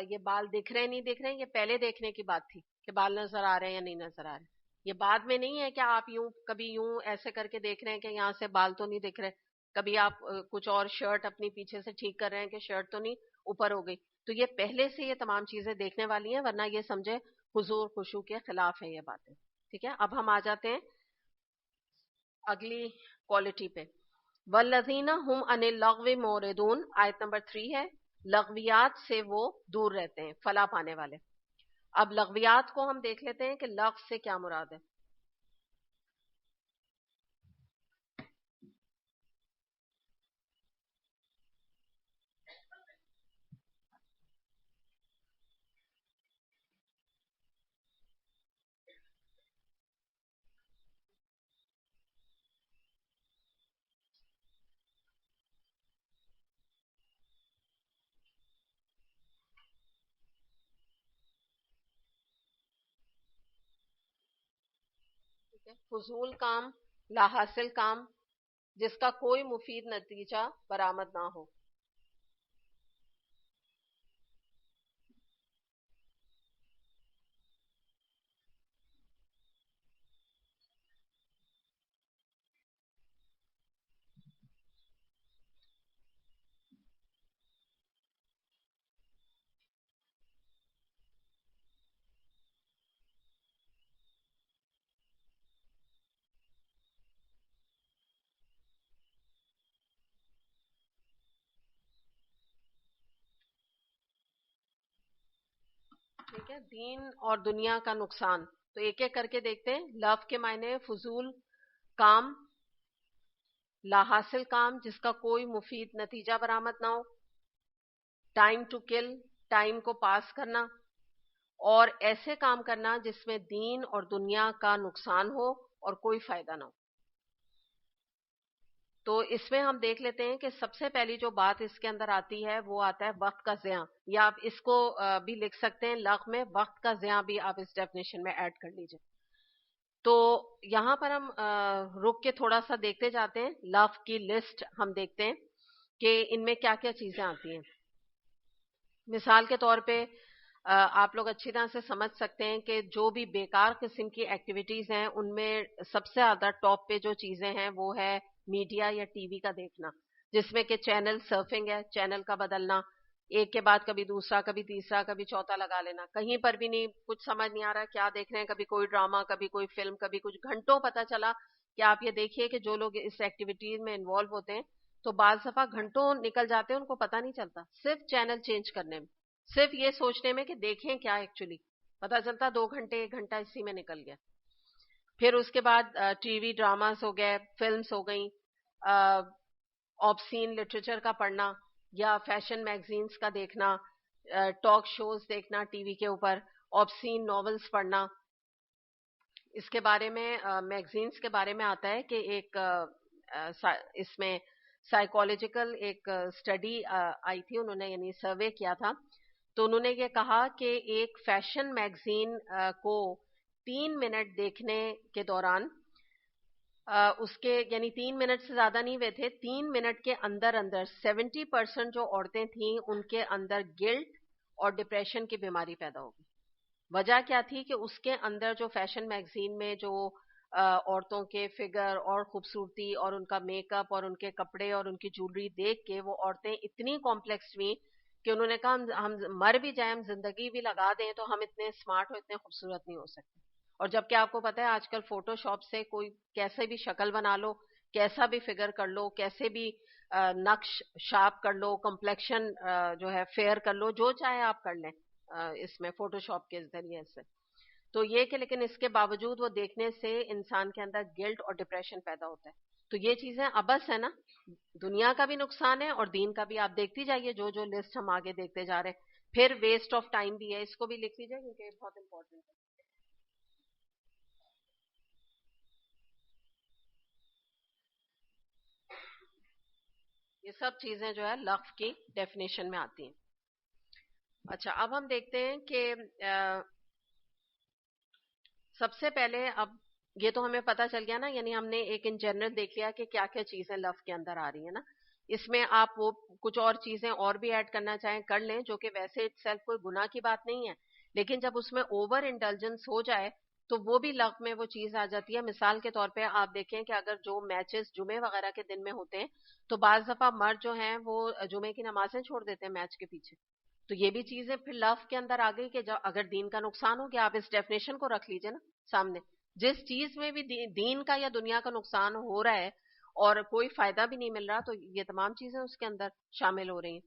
یہ بال دکھ رہے نہیں دکھ رہے. یہ پہلے دیکھنے کی بات تھی کہ بال نظر آ رہے ہیں یا نہیں نظر آ رہے. یہ بعد میں نہیں ہے کہ آپ یوں کبھی یوں ایسے کر کے دیکھ رہے ہیں کہ یہاں سے بال تو نہیں دکھ رہے، کبھی آپ کچھ اور شرٹ اپنی پیچھے سے ٹھیک کر رہے ہیں کہ شرٹ تو نہیں اوپر ہو گئی. تو یہ پہلے سے یہ تمام چیزیں دیکھنے والی ہیں، ورنہ یہ سمجھے حضور خشوع کے خلاف ہے یہ باتیں. ٹھیک ہے، اب ہم آ جاتے ہیں اگلی کوالٹی پہ. والذین هم عن اللغو معرضون، آیت نمبر 3 ہے. لغویات سے وہ دور رہتے ہیں، فلاح پانے والے. اب لغویات کو ہم دیکھ لیتے ہیں کہ لغو سے کیا مراد ہے. فضول کام، لا حاصل کام، جس کا کوئی مفید نتیجہ برآمد نہ ہو. ٹھیک ہے، دین اور دنیا کا نقصان. تو ایک ایک کر کے دیکھتے ہیں. لو کے معنی فضول کام، لا حاصل کام جس کا کوئی مفید نتیجہ برآمد نہ ہو، ٹائم ٹو کل، ٹائم کو پاس کرنا، اور ایسے کام کرنا جس میں دین اور دنیا کا نقصان ہو اور کوئی فائدہ نہ ہو. تو اس میں ہم دیکھ لیتے ہیں کہ سب سے پہلی جو بات اس کے اندر آتی ہے وہ آتا ہے وقت کا ضیاع، یا آپ اس کو بھی لکھ سکتے ہیں لغو میں وقت کا ضیاع بھی آپ اس ڈیفینیشن میں ایڈ کر لیجئے. تو یہاں پر ہم رک کے تھوڑا سا دیکھتے جاتے ہیں. لغو کی لسٹ ہم دیکھتے ہیں کہ ان میں کیا کیا چیزیں آتی ہیں. مثال کے طور پہ آپ لوگ اچھی طرح سے سمجھ سکتے ہیں کہ جو بھی بیکار قسم کی ایکٹیویٹیز ہیں ان میں سب سے زیادہ ٹاپ پہ جو چیزیں ہیں وہ ہے میڈیا یا ٹی وی کا دیکھنا، جس میں کہ چینل سرفنگ ہے، چینل کا بدلنا، ایک کے بعد کبھی دوسرا، کبھی تیسرا، کبھی چوتھا لگا لینا، کہیں پر بھی نہیں کچھ سمجھ نہیں آ رہا کیا دیکھ رہے ہیں. کبھی کوئی ڈرامہ، کبھی کوئی فلم، کبھی کچھ. گھنٹوں پتہ چلا کہ آپ یہ دیکھیے کہ جو لوگ اس ایکٹیویٹیز میں انوالو ہوتے ہیں تو بعض دفعہ گھنٹوں نکل جاتے ہیں ان کو پتہ نہیں چلتا، صرف چینل چینج کرنے میں، صرف یہ سوچنے میں کہ دیکھیں کیا. ایکچولی پتہ چلتا 2 گھنٹے 1 گھنٹہ اسی میں نکل گیا. پھر اس کے بعد ٹی وی ڈراماز ہو گئے، فلمز ہو گئیں، آبسین لٹریچر کا پڑھنا یا فیشن میگزینز کا دیکھنا، ٹاک شوز دیکھنا ٹی وی کے اوپر, آبسین ناولز پڑھنا. اس کے بارے میں میگزینس کے بارے میں آتا ہے کہ ایک اس میں سائیکولوجیکل ایک اسٹڈی آئی تھی, انہوں نے یعنی سروے کیا تھا, تو انہوں نے یہ کہا کہ ایک فیشن میگزین کو 3 منٹ دیکھنے کے دوران اس کے یعنی 3 منٹ سے زیادہ نہیں ہوئے تھے, 3 منٹ کے اندر 70% جو عورتیں تھیں ان کے اندر گلٹ اور ڈپریشن کی بیماری پیدا ہوگی. وجہ کیا تھی کہ اس کے اندر جو فیشن میگزین میں جو عورتوں کے فگر اور خوبصورتی اور ان کا میک اپ اور ان کے کپڑے اور ان کی جولری دیکھ کے وہ عورتیں اتنی کمپلیکس ہوئیں کہ انہوں نے کہا ہم مر بھی جائیں, ہم زندگی بھی لگا دیں تو ہم اتنے اسمارٹ اور اتنے خوبصورت نہیں ہو سکتے. اور جبکہ آپ کو پتا ہے آج کل فوٹو شاپ سے کوئی کیسے بھی شکل بنا لو, کیسا بھی فگر کر لو, کیسے بھی نقش شارپ کر لو, کمپلیکشن جو ہے فیئر کر لو, جو چاہے آپ کر لیں اس میں فوٹو شاپ کے ذریعے سے. تو یہ کہ لیکن اس کے باوجود وہ دیکھنے سے انسان کے اندر گلٹ اور ڈپریشن پیدا ہوتا ہے. تو یہ چیزیں ابس ہے نا, دنیا کا بھی نقصان ہے اور دین کا بھی. آپ دیکھتی جائیے جو جو لسٹ ہم آگے دیکھتے جا رہے ہیں. پھر ویسٹ آف ٹائم بھی ہے, اس کو بھی لکھ لیجیے کیونکہ یہ بہت امپورٹنٹ ہے. یہ سب چیزیں جو ہے لغو کی ڈیفینیشن میں آتی ہیں. اچھا, اب ہم دیکھتے ہیں کہ سب سے پہلے اب یہ تو ہمیں پتا چل گیا نا, یعنی ہم نے ایک ان جنرل دیکھ لیا کہ کیا کیا چیزیں لفظ کے اندر آ رہی ہیں نا. اس میں آپ وہ کچھ اور چیزیں اور بھی ایڈ کرنا چاہیں کر لیں, جو کہ ویسے اٹ سیلف کوئی گناہ کی بات نہیں ہے, لیکن جب اس میں اوور انٹیلیجنس ہو جائے تو وہ بھی لغو میں وہ چیز آ جاتی ہے. مثال کے طور پہ آپ دیکھیں کہ اگر جو میچز جمعے وغیرہ کے دن میں ہوتے ہیں تو بعض دفعہ مرد جو ہیں وہ جمعے کی نمازیں چھوڑ دیتے ہیں میچ کے پیچھے. تو یہ بھی چیزیں پھر لفظ کے اندر آ گئی کہ اگر دین کا نقصان ہو گیا, آپ اس ڈیفینیشن کو رکھ لیجئے نا سامنے. جس چیز میں بھی دین کا یا دنیا کا نقصان ہو رہا ہے اور کوئی فائدہ بھی نہیں مل رہا, تو یہ تمام چیزیں اس کے اندر شامل ہو رہی ہیں.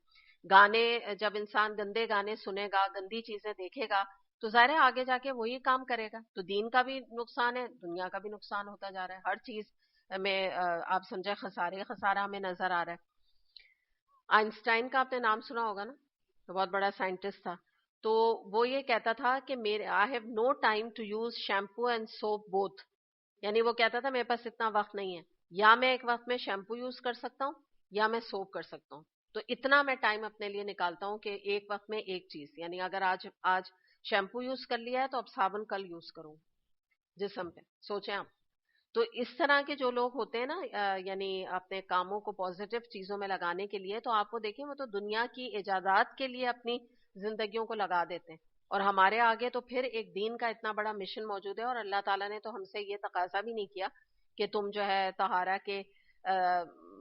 گانے, جب انسان گندے گانے سنے گا, گندی چیزیں دیکھے گا, تو ظاہر ہے آگے جا کے وہی کام کرے گا. تو دین کا بھی نقصان ہے, دنیا کا بھی نقصان ہوتا جا رہا ہے. ہر چیز میں آپ سمجھے خسارے خسارہ ہمیں نظر آ رہا ہے. آئنسٹائن کا آپ نے نام سنا ہوگا نا, تو بہت بڑا سائنٹسٹ تھا. تو وہ یہ کہتا تھا کہ میرے I have no time to use shampoo and soap both. یعنی وہ کہتا تھا میرے پاس اتنا وقت نہیں ہے, یا میں ایک وقت میں شیمپو یوز کر سکتا ہوں یا میں سوپ کر سکتا ہوں. تو اتنا میں ٹائم اپنے لیے نکالتا ہوں کہ ایک وقت میں ایک چیز, یعنی اگر آج شیمپو یوز کر لیا ہے تو اب صابن کل یوز کروں جسم پہ. سوچیں آپ. تو اس طرح کے جو لوگ ہوتے ہیں نا, یعنی اپنے کاموں کو پازیٹیو چیزوں میں لگانے کے لیے, تو آپ وہ دیکھیں وہ تو دنیا کی ایجادات کے لیے اپنی زندگیوں کو لگا دیتے ہیں. اور ہمارے آگے تو پھر ایک دین کا اتنا بڑا مشن موجود ہے, اور اللہ تعالیٰ نے تو ہم سے یہ تقاضا بھی نہیں کیا کہ تم جو ہے طہارہ کے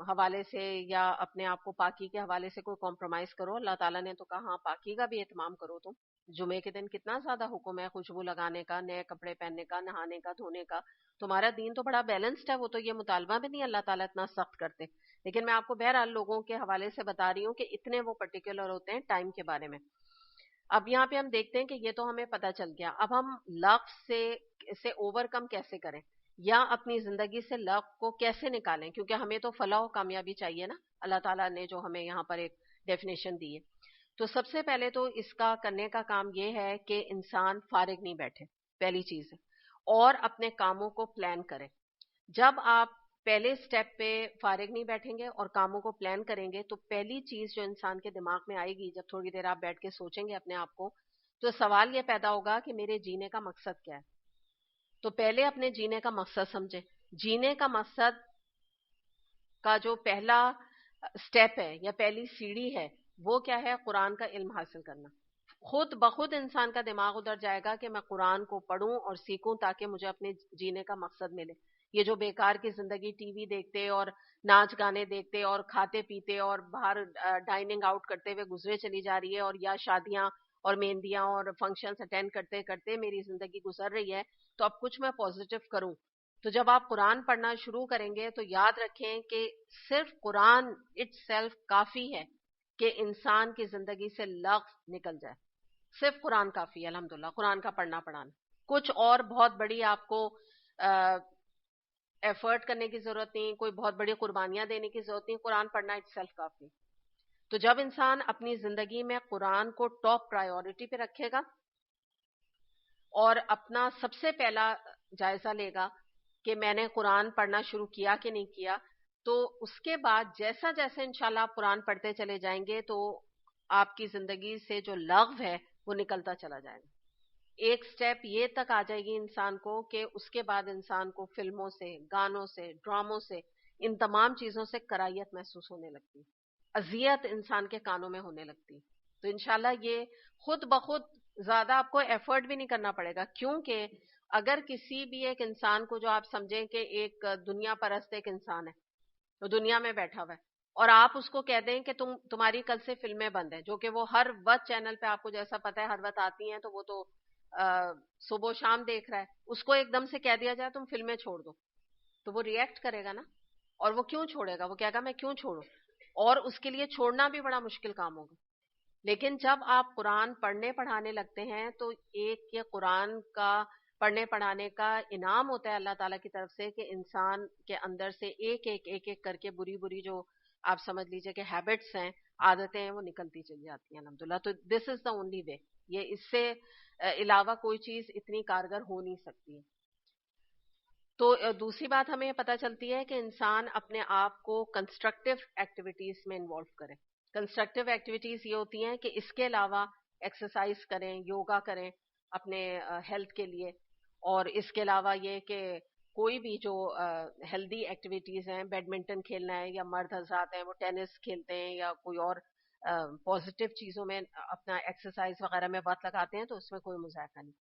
حوالے سے یا اپنے آپ کو پاکی کے حوالے سے کوئی کمپرومائز کرو. اللہ تعالیٰ نے تو کہا ہاں پاکی کا بھی اہتمام کرو. تم جمعے کے دن کتنا زیادہ حکم ہے خوشبو لگانے کا, نئے کپڑے پہننے کا, نہانے کا, دھونے کا. تمہارا دین تو بڑا بیلنسڈ ہے, وہ تو یہ مطالبہ بھی نہیں اللہ تعالیٰ اتنا سخت کرتے. لیکن میں آپ کو بہرحال لوگوں کے حوالے سے بتا رہی ہوں کہ اتنے وہ پرٹیکولر ہوتے ہیں ٹائم کے بارے میں. اب یہاں پہ ہم دیکھتے ہیں کہ یہ تو ہمیں پتہ چل گیا. اب ہم لفظ سے اوور کم کیسے کریں, یا اپنی زندگی سے لفظ کو کیسے نکالیں, کیونکہ ہمیں تو فلاح و کامیابی چاہیے نا. اللہ تعالیٰ نے جو ہمیں یہاں پر ایک ڈیفینیشن دی ہے, تو سب سے پہلے تو اس کا کرنے کا کام یہ ہے کہ انسان فارغ نہیں بیٹھے, پہلی چیز ہے, اور اپنے کاموں کو پلان کریں. جب آپ پہلے سٹیپ پہ فارغ نہیں بیٹھیں گے اور کاموں کو پلان کریں گے, تو پہلی چیز جو انسان کے دماغ میں آئے گی جب تھوڑی دیر آپ بیٹھ کے سوچیں گے اپنے آپ کو, تو سوال یہ پیدا ہوگا کہ میرے جینے کا مقصد کیا ہے. تو پہلے اپنے جینے کا مقصد سمجھیں. جینے کا مقصد کا جو پہلا سٹیپ ہے یا پہلی سیڑھی ہے وہ کیا ہے, قرآن کا علم حاصل کرنا. خود بخود انسان کا دماغ ادھر جائے گا کہ میں قرآن کو پڑھوں اور سیکھوں تاکہ مجھے اپنے جینے کا مقصد ملے. یہ جو بیکار کی زندگی ٹی وی دیکھتے اور ناچ گانے دیکھتے اور کھاتے پیتے اور باہر ڈائننگ آؤٹ کرتے ہوئے گزرے چلی جا رہی ہے, اور یا شادیاں اور مہندیاں اور فنکشنز اٹینڈ کرتے کرتے میری زندگی گزر رہی ہے, تو اب کچھ میں پازیٹیو کروں. تو جب آپ قرآن پڑھنا شروع کریں گے تو یاد رکھیں کہ صرف قرآن اٹ سیلف کافی ہے کہ انسان کی زندگی سے لغو نکل جائے. صرف قرآن کافی ہے, الحمدللہ, قرآن کا پڑھنا پڑھانا. کچھ اور بہت بڑی آپ کو ایفرٹ کرنے کی ضرورت نہیں, کوئی بہت بڑی قربانیاں دینے کی ضرورت نہیں, قرآن پڑھنا اٹ سیلف کافی. تو جب انسان اپنی زندگی میں قرآن کو ٹاپ پرائیورٹی پہ رکھے گا اور اپنا سب سے پہلا جائزہ لے گا کہ میں نے قرآن پڑھنا شروع کیا کہ نہیں کیا، تو اس کے بعد جیسا جیسے انشاءاللہ آپ قرآن پڑھتے چلے جائیں گے تو آپ کی زندگی سے جو لغو ہے وہ نکلتا چلا جائے گا. ایک سٹیپ یہ تک آ جائے گی انسان کو کہ اس کے بعد انسان کو فلموں سے، گانوں سے، ڈراموں سے، ان تمام چیزوں سے کراہیت محسوس ہونے لگتی، اذیت انسان کے کانوں میں ہونے لگتی. تو انشاءاللہ یہ خود بخود زیادہ آپ کو ایفرٹ بھی نہیں کرنا پڑے گا، کیونکہ اگر کسی بھی ایک انسان کو جو آپ سمجھیں کہ ایک دنیا پرست ایک انسان ہے، وہ دنیا میں بیٹھا ہوا ہے، اور آپ اس کو کہہ دیں کہ تمہاری کل سے فلمیں بند ہیں، جو کہ وہ ہر وقت چینل پہ آپ کو جیسا پتا ہے ہر وقت آتی ہیں، تو وہ تو صبح و شام دیکھ رہا ہے، اس کو ایک دم سے کہہ دیا جائے تم فلمیں چھوڑ دو، تو وہ ریئیکٹ کرے گا نا. اور وہ کیوں چھوڑے گا؟ وہ کہے گا میں کیوں چھوڑوں، اور اس کے لیے چھوڑنا بھی بڑا مشکل کام ہوگا. لیکن جب آپ قرآن پڑھنے پڑھانے لگتے ہیں تو ایک یہ قرآن کا پڑھنے پڑھانے کا انعام ہوتا ہے اللہ تعالیٰ کی طرف سے کہ انسان کے اندر سے ایک ایک ایک ایک کر کے بری بری جو آپ سمجھ لیجئے کہ ہیبٹس ہیں، عادتیں ہیں، وہ نکلتی چلی جاتی ہیں الحمدللہ. تو دس از دا اونلی وے، یہ اس سے علاوہ کوئی چیز اتنی کارگر ہو نہیں سکتی. تو دوسری بات ہمیں یہ پتہ چلتی ہے کہ انسان اپنے آپ کو کنسٹرکٹیو ایکٹیویٹیز میں انوالو کرے. کنسٹرکٹیو ایکٹیویٹیز یہ ہوتی ہیں کہ اس کے علاوہ ایکسرسائز کریں، یوگا کریں اپنے ہیلتھ کے لیے، اور اس کے علاوہ یہ کہ کوئی بھی جو ہیلدی ایکٹیویٹیز ہیں، بیڈمنٹن کھیلنا ہے، یا مرد حضرات ہیں وہ ٹینس کھیلتے ہیں یا کوئی اور پازیٹیو چیزوں میں اپنا ایکسرسائز وغیرہ میں وقت لگاتے ہیں، تو اس میں کوئی مذائقہ نہیں.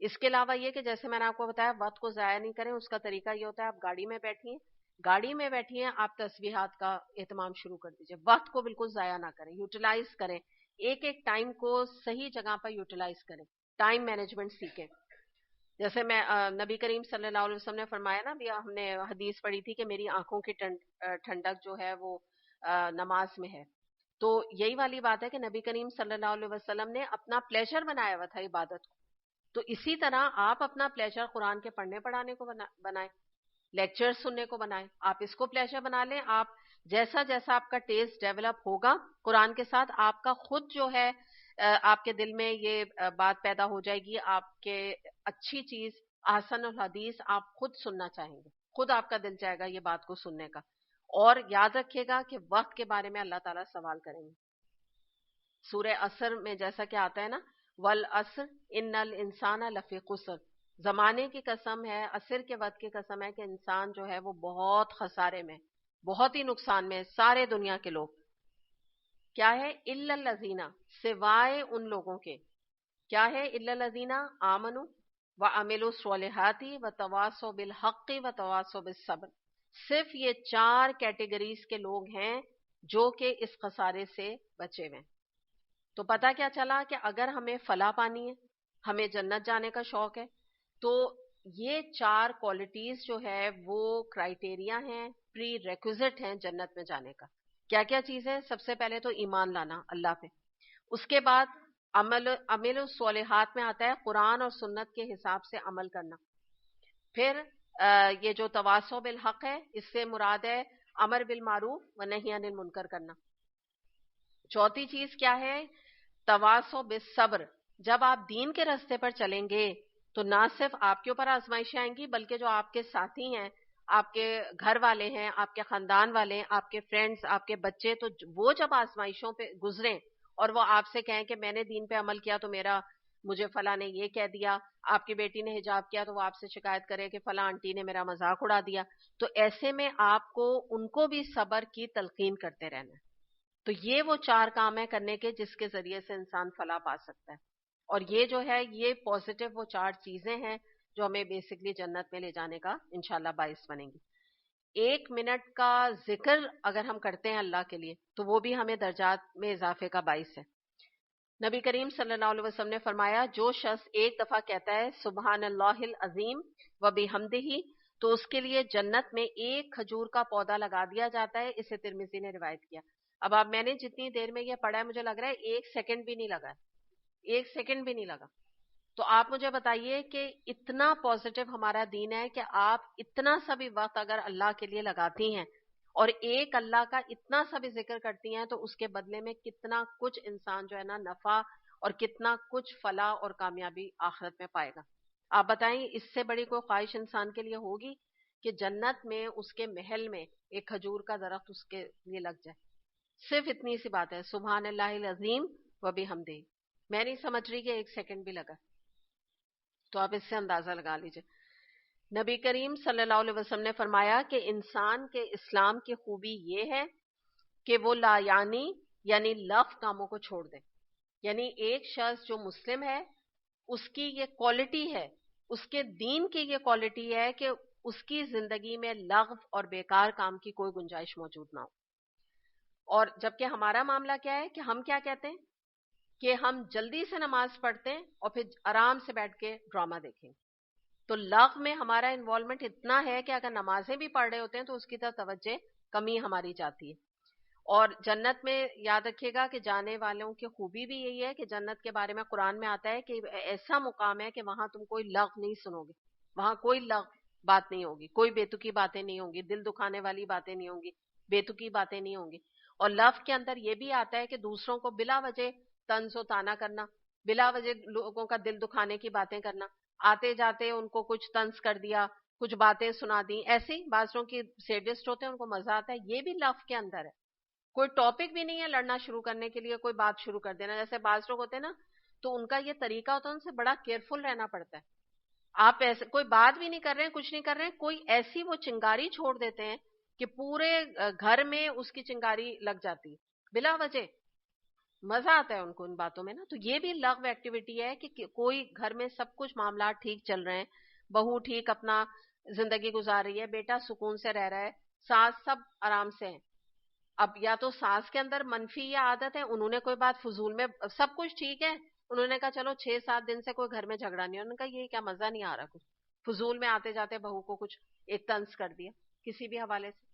اس کے علاوہ یہ کہ جیسے میں نے آپ کو بتایا وقت کو ضائع نہیں کریں، اس کا طریقہ یہ ہوتا ہے آپ گاڑی میں بیٹھی ہیں آپ تسبیحات کا اہتمام شروع کر دیجئے. وقت کو بالکل ضائع نہ کریں، یوٹیلائز کریں، ایک ایک ٹائم کو صحیح جگہ پر یوٹیلائز کریں، ٹائم مینجمنٹ سیکھیں. جیسے میں نبی کریم صلی اللہ علیہ وسلم نے فرمایا نا، بھی ہم نے حدیث پڑھی تھی کہ میری آنکھوں کی ٹھنڈک جو ہے وہ نماز میں ہے. تو یہی والی بات ہے کہ نبی کریم صلی اللہ علیہ وسلم نے اپنا پلیجر بنایا ہوا تھا عبادت کو. تو اسی طرح آپ اپنا پلیجر قرآن کے پڑھنے پڑھانے کو بنائیں، لیکچر سننے کو بنائیں. آپ اس کو پلیجر بنا لیں. آپ جیسا جیسا آپ کا ٹیسٹ ڈیولپ ہوگا قرآن کے ساتھ، آپ کا خود جو ہے آپ کے دل میں یہ بات پیدا ہو جائے گی، آپ کے اچھی چیز احسن الحدیث آپ خود سننا چاہیں گے، خود آپ کا دل چاہے گا یہ بات کو سننے کا. اور یاد رکھیے گا کہ وقت کے بارے میں اللہ تعالیٰ سوال کریں گے. سورہ عصر میں جیسا کہ آتا ہے نا، والعصر ان الانسان لفی خسر، زمانے کی قسم ہے، عصر کے وقت کی قسم ہے کہ انسان جو ہے وہ بہت خسارے میں، بہت ہی نقصان میں، سارے دنیا کے لوگ. کیا ہے؟ الا الذین، سوائے ان لوگوں کے. کیا ہے؟ الا الذین آمنوا وعملوا الصالحات وتواصوا بالحق وتواصوا بالصبر. صرف یہ 4 کیٹیگریز کے لوگ ہیں جو کہ اس خسارے سے بچے ہوئے. تو پتہ کیا چلا کہ اگر ہمیں فلاح پانی ہے، ہمیں جنت جانے کا شوق ہے، تو یہ 4 کوالٹیز جو ہے وہ کرائیٹیریا ہیں، پری ریکوزٹ ہیں جنت میں جانے کا. کیا کیا چیز ہے؟ سب سے پہلے تو ایمان لانا اللہ پہ. اس کے بعد عمل الصالحات میں آتا ہے قرآن اور سنت کے حساب سے عمل کرنا. پھر یہ جو تواصو بالحق ہے، اس سے مراد ہے امر بالمعروف و نہی عن المنکر کرنا. چوتھی چیز کیا ہے؟ تواصو بالصبر. جب آپ دین کے راستے پر چلیں گے تو نہ صرف آپ کے اوپر آزمائشیں آئیں گی، بلکہ جو آپ کے ساتھی ہیں، آپ کے گھر والے ہیں، آپ کے خاندان والے ہیں، آپ کے فرینڈز، آپ کے بچے، تو وہ جب آزمائشوں پہ گزریں اور وہ آپ سے کہیں کہ میں نے دین پہ عمل کیا تو مجھے فلاں نے یہ کہہ دیا، آپ کی بیٹی نے حجاب کیا تو وہ آپ سے شکایت کرے کہ فلاں آنٹی نے میرا مذاق اڑا دیا، تو ایسے میں آپ کو ان کو بھی صبر کی تلقین کرتے رہنا ہے. تو یہ وہ 4 کام ہیں کرنے کے جس کے ذریعے سے انسان فلاح پا سکتا ہے. اور یہ جو ہے یہ پازیٹیو وہ 4 چیزیں ہیں جو ہمیں بیسکلی جنت میں لے جانے کا انشاءاللہ باعث بنیں گی. 1 منٹ کا ذکر اگر ہم کرتے ہیں اللہ کے لیے تو وہ بھی ہمیں درجات میں اضافے کا باعث ہے. نبی کریم صلی اللہ علیہ وسلم نے فرمایا جو شخص ایک دفعہ کہتا ہے سبحان اللہ العظیم و بحمدہ، تو اس کے لیے جنت میں 1 کھجور کا پودا لگا دیا جاتا ہے. اسے ترمذی نے روایت کیا. اب آپ میں نے جتنی دیر میں یہ پڑھا ہے مجھے لگ رہا ہے 1 سیکنڈ بھی نہیں لگا، 1 سیکنڈ بھی نہیں لگا. تو آپ مجھے بتائیے کہ اتنا پازیٹیو ہمارا دین ہے کہ آپ اتنا سا بھی وقت اگر اللہ کے لیے لگاتی ہیں اور ایک اللہ کا اتنا سا بھی ذکر کرتی ہیں تو اس کے بدلے میں کتنا کچھ انسان جو ہے نا نفع اور کتنا کچھ فلاح اور کامیابی آخرت میں پائے گا. آپ بتائیں اس سے بڑی کوئی خواہش انسان کے لیے ہوگی کہ جنت میں اس کے محل میں ایک کھجور کا درخت اس کے لیے لگ جائے؟ صرف اتنی سی بات ہے, سبحان اللہ العظیم و بحمدہ. میں نہیں سمجھ رہی کہ ایک سیکنڈ بھی لگا. تو آپ اس سے اندازہ لگا لیجئے. نبی کریم صلی اللہ علیہ وسلم نے فرمایا کہ انسان کے اسلام کی خوبی یہ ہے کہ وہ لا یعنی لف کاموں کو چھوڑ دے. یعنی ایک شخص جو مسلم ہے اس کی یہ کوالٹی ہے, اس کے دین کی یہ کوالٹی ہے کہ اس کی زندگی میں لغو اور بیکار کام کی کوئی گنجائش موجود نہ ہو. اور جبکہ ہمارا معاملہ کیا ہے کہ ہم کیا کہتے ہیں کہ ہم جلدی سے نماز پڑھتے ہیں اور پھر آرام سے بیٹھ کے ڈرامہ دیکھیں. تو لغو میں ہمارا انوالومنٹ اتنا ہے کہ اگر نمازیں بھی پڑھ رہے ہوتے ہیں تو اس کی طرف توجہ کمی ہماری جاتی ہے. اور جنت میں یاد رکھیے گا کہ جانے والوں کی خوبی بھی یہی ہے کہ جنت کے بارے میں قرآن میں آتا ہے کہ ایسا مقام ہے کہ وہاں تم کوئی لغو نہیں سنو گے, وہاں کوئی لغو بات نہیں ہوگی, کوئی بےتکی باتیں نہیں ہوں گی, دل دکھانے والی باتیں نہیں ہوں گی, بےتکی باتیں نہیں ہوں گی. اور لغو کے اندر یہ بھی آتا ہے کہ دوسروں کو بلا وجہ طنز و طعنہ کرنا, بلا وجہ لوگوں کا دل دکھانے کی باتیں کرنا, آتے جاتے ان کو کچھ طنز کر دیا, کچھ باتیں سنا دی, ایسے ہی بازوں کی سیڈسٹ ہوتے ہیں ان کو مزہ آتا ہے. یہ بھی لغو کے اندر ہے. کوئی ٹاپک بھی نہیں ہے لڑنا شروع کرنے کے لیے, کوئی بات شروع کر دینا. جیسے بعض لوگ ہوتے ہیں نا تو ان کا یہ طریقہ ہوتا ہے, ان سے بڑا کیئرفل رہنا پڑتا ہے. آپ ایسے کوئی بات بھی نہیں کر رہے ہیں, کچھ نہیں کر رہے ہیں, کوئی ایسی وہ چنگاری چھوڑ دیتے ہیں کہ پورے گھر میں اس کی چنگاری لگ جاتی بلا وجہ. مزہ آتا ہے ان کو ان باتوں میں نا. تو یہ بھی لغو ایکٹیویٹی ہے کہ کوئی گھر میں سب کچھ معاملات ٹھیک چل رہے ہیں, بہو ٹھیک اپنا زندگی گزار رہی ہے, بیٹا سکون سے رہ رہا ہے, ساس سب آرام سے ہیں. اب یا تو ساس کے اندر منفی یا عادت ہے, انہوں نے کوئی بات فضول میں, سب کچھ ٹھیک ہے, انہوں نے کہا چلو 6-7 دن سے کوئی گھر میں جھگڑا نہیں ہے, انہوں نے کہا یہ کیا مزہ نہیں آ رہا, کچھ فضول میں آتے جاتے بہو کو کچھ ایک طنز کر دیا کسی بھی حوالے سے,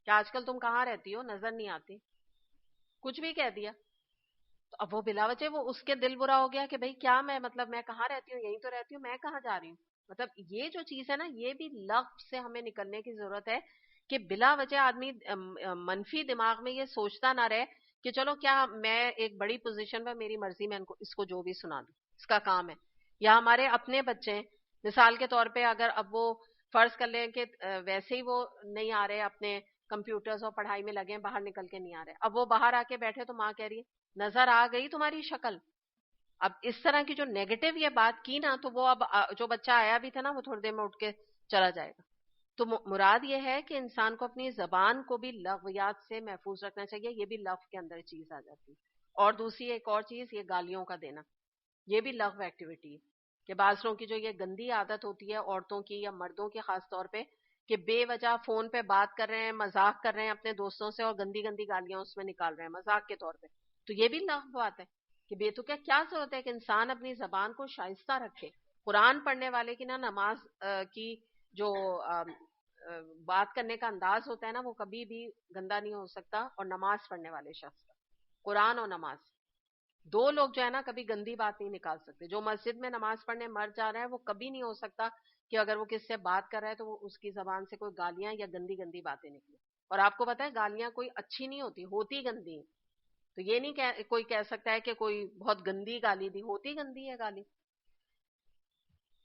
کہ آج کل تم کہاں رہتی ہو, نظر نہیں آتی, کچھ بھی کہہ دیا. تو اب وہ بلا وجہ وہ اس کے دل برا ہو گیا کہ بھئی کیا میں مطلب میں کہاں رہتی ہوں, یہیں تو رہتی ہوں, میں کہاں جا رہی ہوں. مطلب یہ جو چیز ہے نا, یہ بھی لغو سے ہمیں نکلنے کی ضرورت ہے کہ بلا وجہ آدمی منفی دماغ میں یہ سوچتا نہ رہے کہ چلو کیا میں ایک بڑی پوزیشن پر, میری مرضی میں اس کو جو بھی سنا دوں, اس کا کام ہے. یا ہمارے اپنے بچے ہیں مثال کے طور پہ, اگر اب وہ فرض کر لیں کہ ویسے ہی وہ نہیں آ رہے اپنے کمپیوٹرز اور پڑھائی میں لگے, باہر نکل کے نہیں آ رہے, اب وہ باہر آ کے بیٹھے تو ماں کہہ رہی ہے نظر آ گئی تمہاری شکل. اب اس طرح کی جو نیگیٹو یہ بات کی نا, تو وہ اب جو بچہ آیا بھی تھا نا وہ تھوڑی دیر میں اٹھ کے چلا جائے گا. تو مراد یہ ہے کہ انسان کو اپنی زبان کو بھی لغویات سے محفوظ رکھنا چاہیے. یہ بھی لغو کے اندر چیز آ جاتی ہے. اور دوسری ایک اور چیز, یہ گالیوں کا دینا, یہ بھی لغو ایکٹیویٹی ہے. کہ بعض لوگوں کی جو یہ گندی عادت ہوتی ہے, عورتوں کی یا مردوں کی خاص طور پہ, کہ بے وجہ فون پہ بات کر رہے ہیں, مذاق کر رہے ہیں اپنے دوستوں سے, اور گندی گندی گالیاں اس میں نکال رہے ہیں مذاق کے طور پہ. تو یہ بھی لغو بات ہے کہ بے تو کیا ضرورت ہے کہ انسان اپنی زبان کو شائستہ رکھے. قرآن پڑھنے والے کی نا نماز کی جو بات کرنے کا انداز ہوتا ہے نا, وہ کبھی بھی گندا نہیں ہو سکتا. اور نماز پڑھنے والے شخص کا, قرآن اور نماز دو لوگ جو ہے نا کبھی گندی بات نہیں نکال سکتے. جو مسجد میں نماز پڑھنے مرد جا رہا ہے وہ کبھی نہیں ہو سکتا کہ اگر وہ کس سے بات کر رہا ہے تو وہ اس کی زبان سے کوئی گالیاں یا گندی گندی باتیں نکلیں. اور آپ کو پتا ہے گالیاں کوئی اچھی نہیں ہوتی گندی. تو یہ نہیں کوئی کہہ سکتا ہے کہ کوئی بہت گندی گالی دی, ہوتی گندی ہے گالی.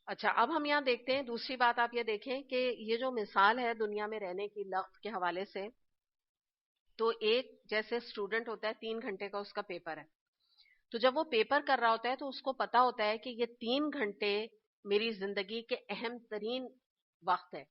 اچھا, اب ہم یہاں دیکھتے ہیں دوسری بات. آپ یہ دیکھیں کہ یہ جو مثال ہے دنیا میں رہنے کی لغو کے حوالے سے, تو ایک جیسے اسٹوڈنٹ ہوتا ہے 3 گھنٹے کا اس کا پیپر ہے, تو جب وہ پیپر کر رہا ہوتا ہے تو اس کو پتا ہوتا ہے کہ یہ 3 گھنٹے میری زندگی کے اہم ترین وقت ہے,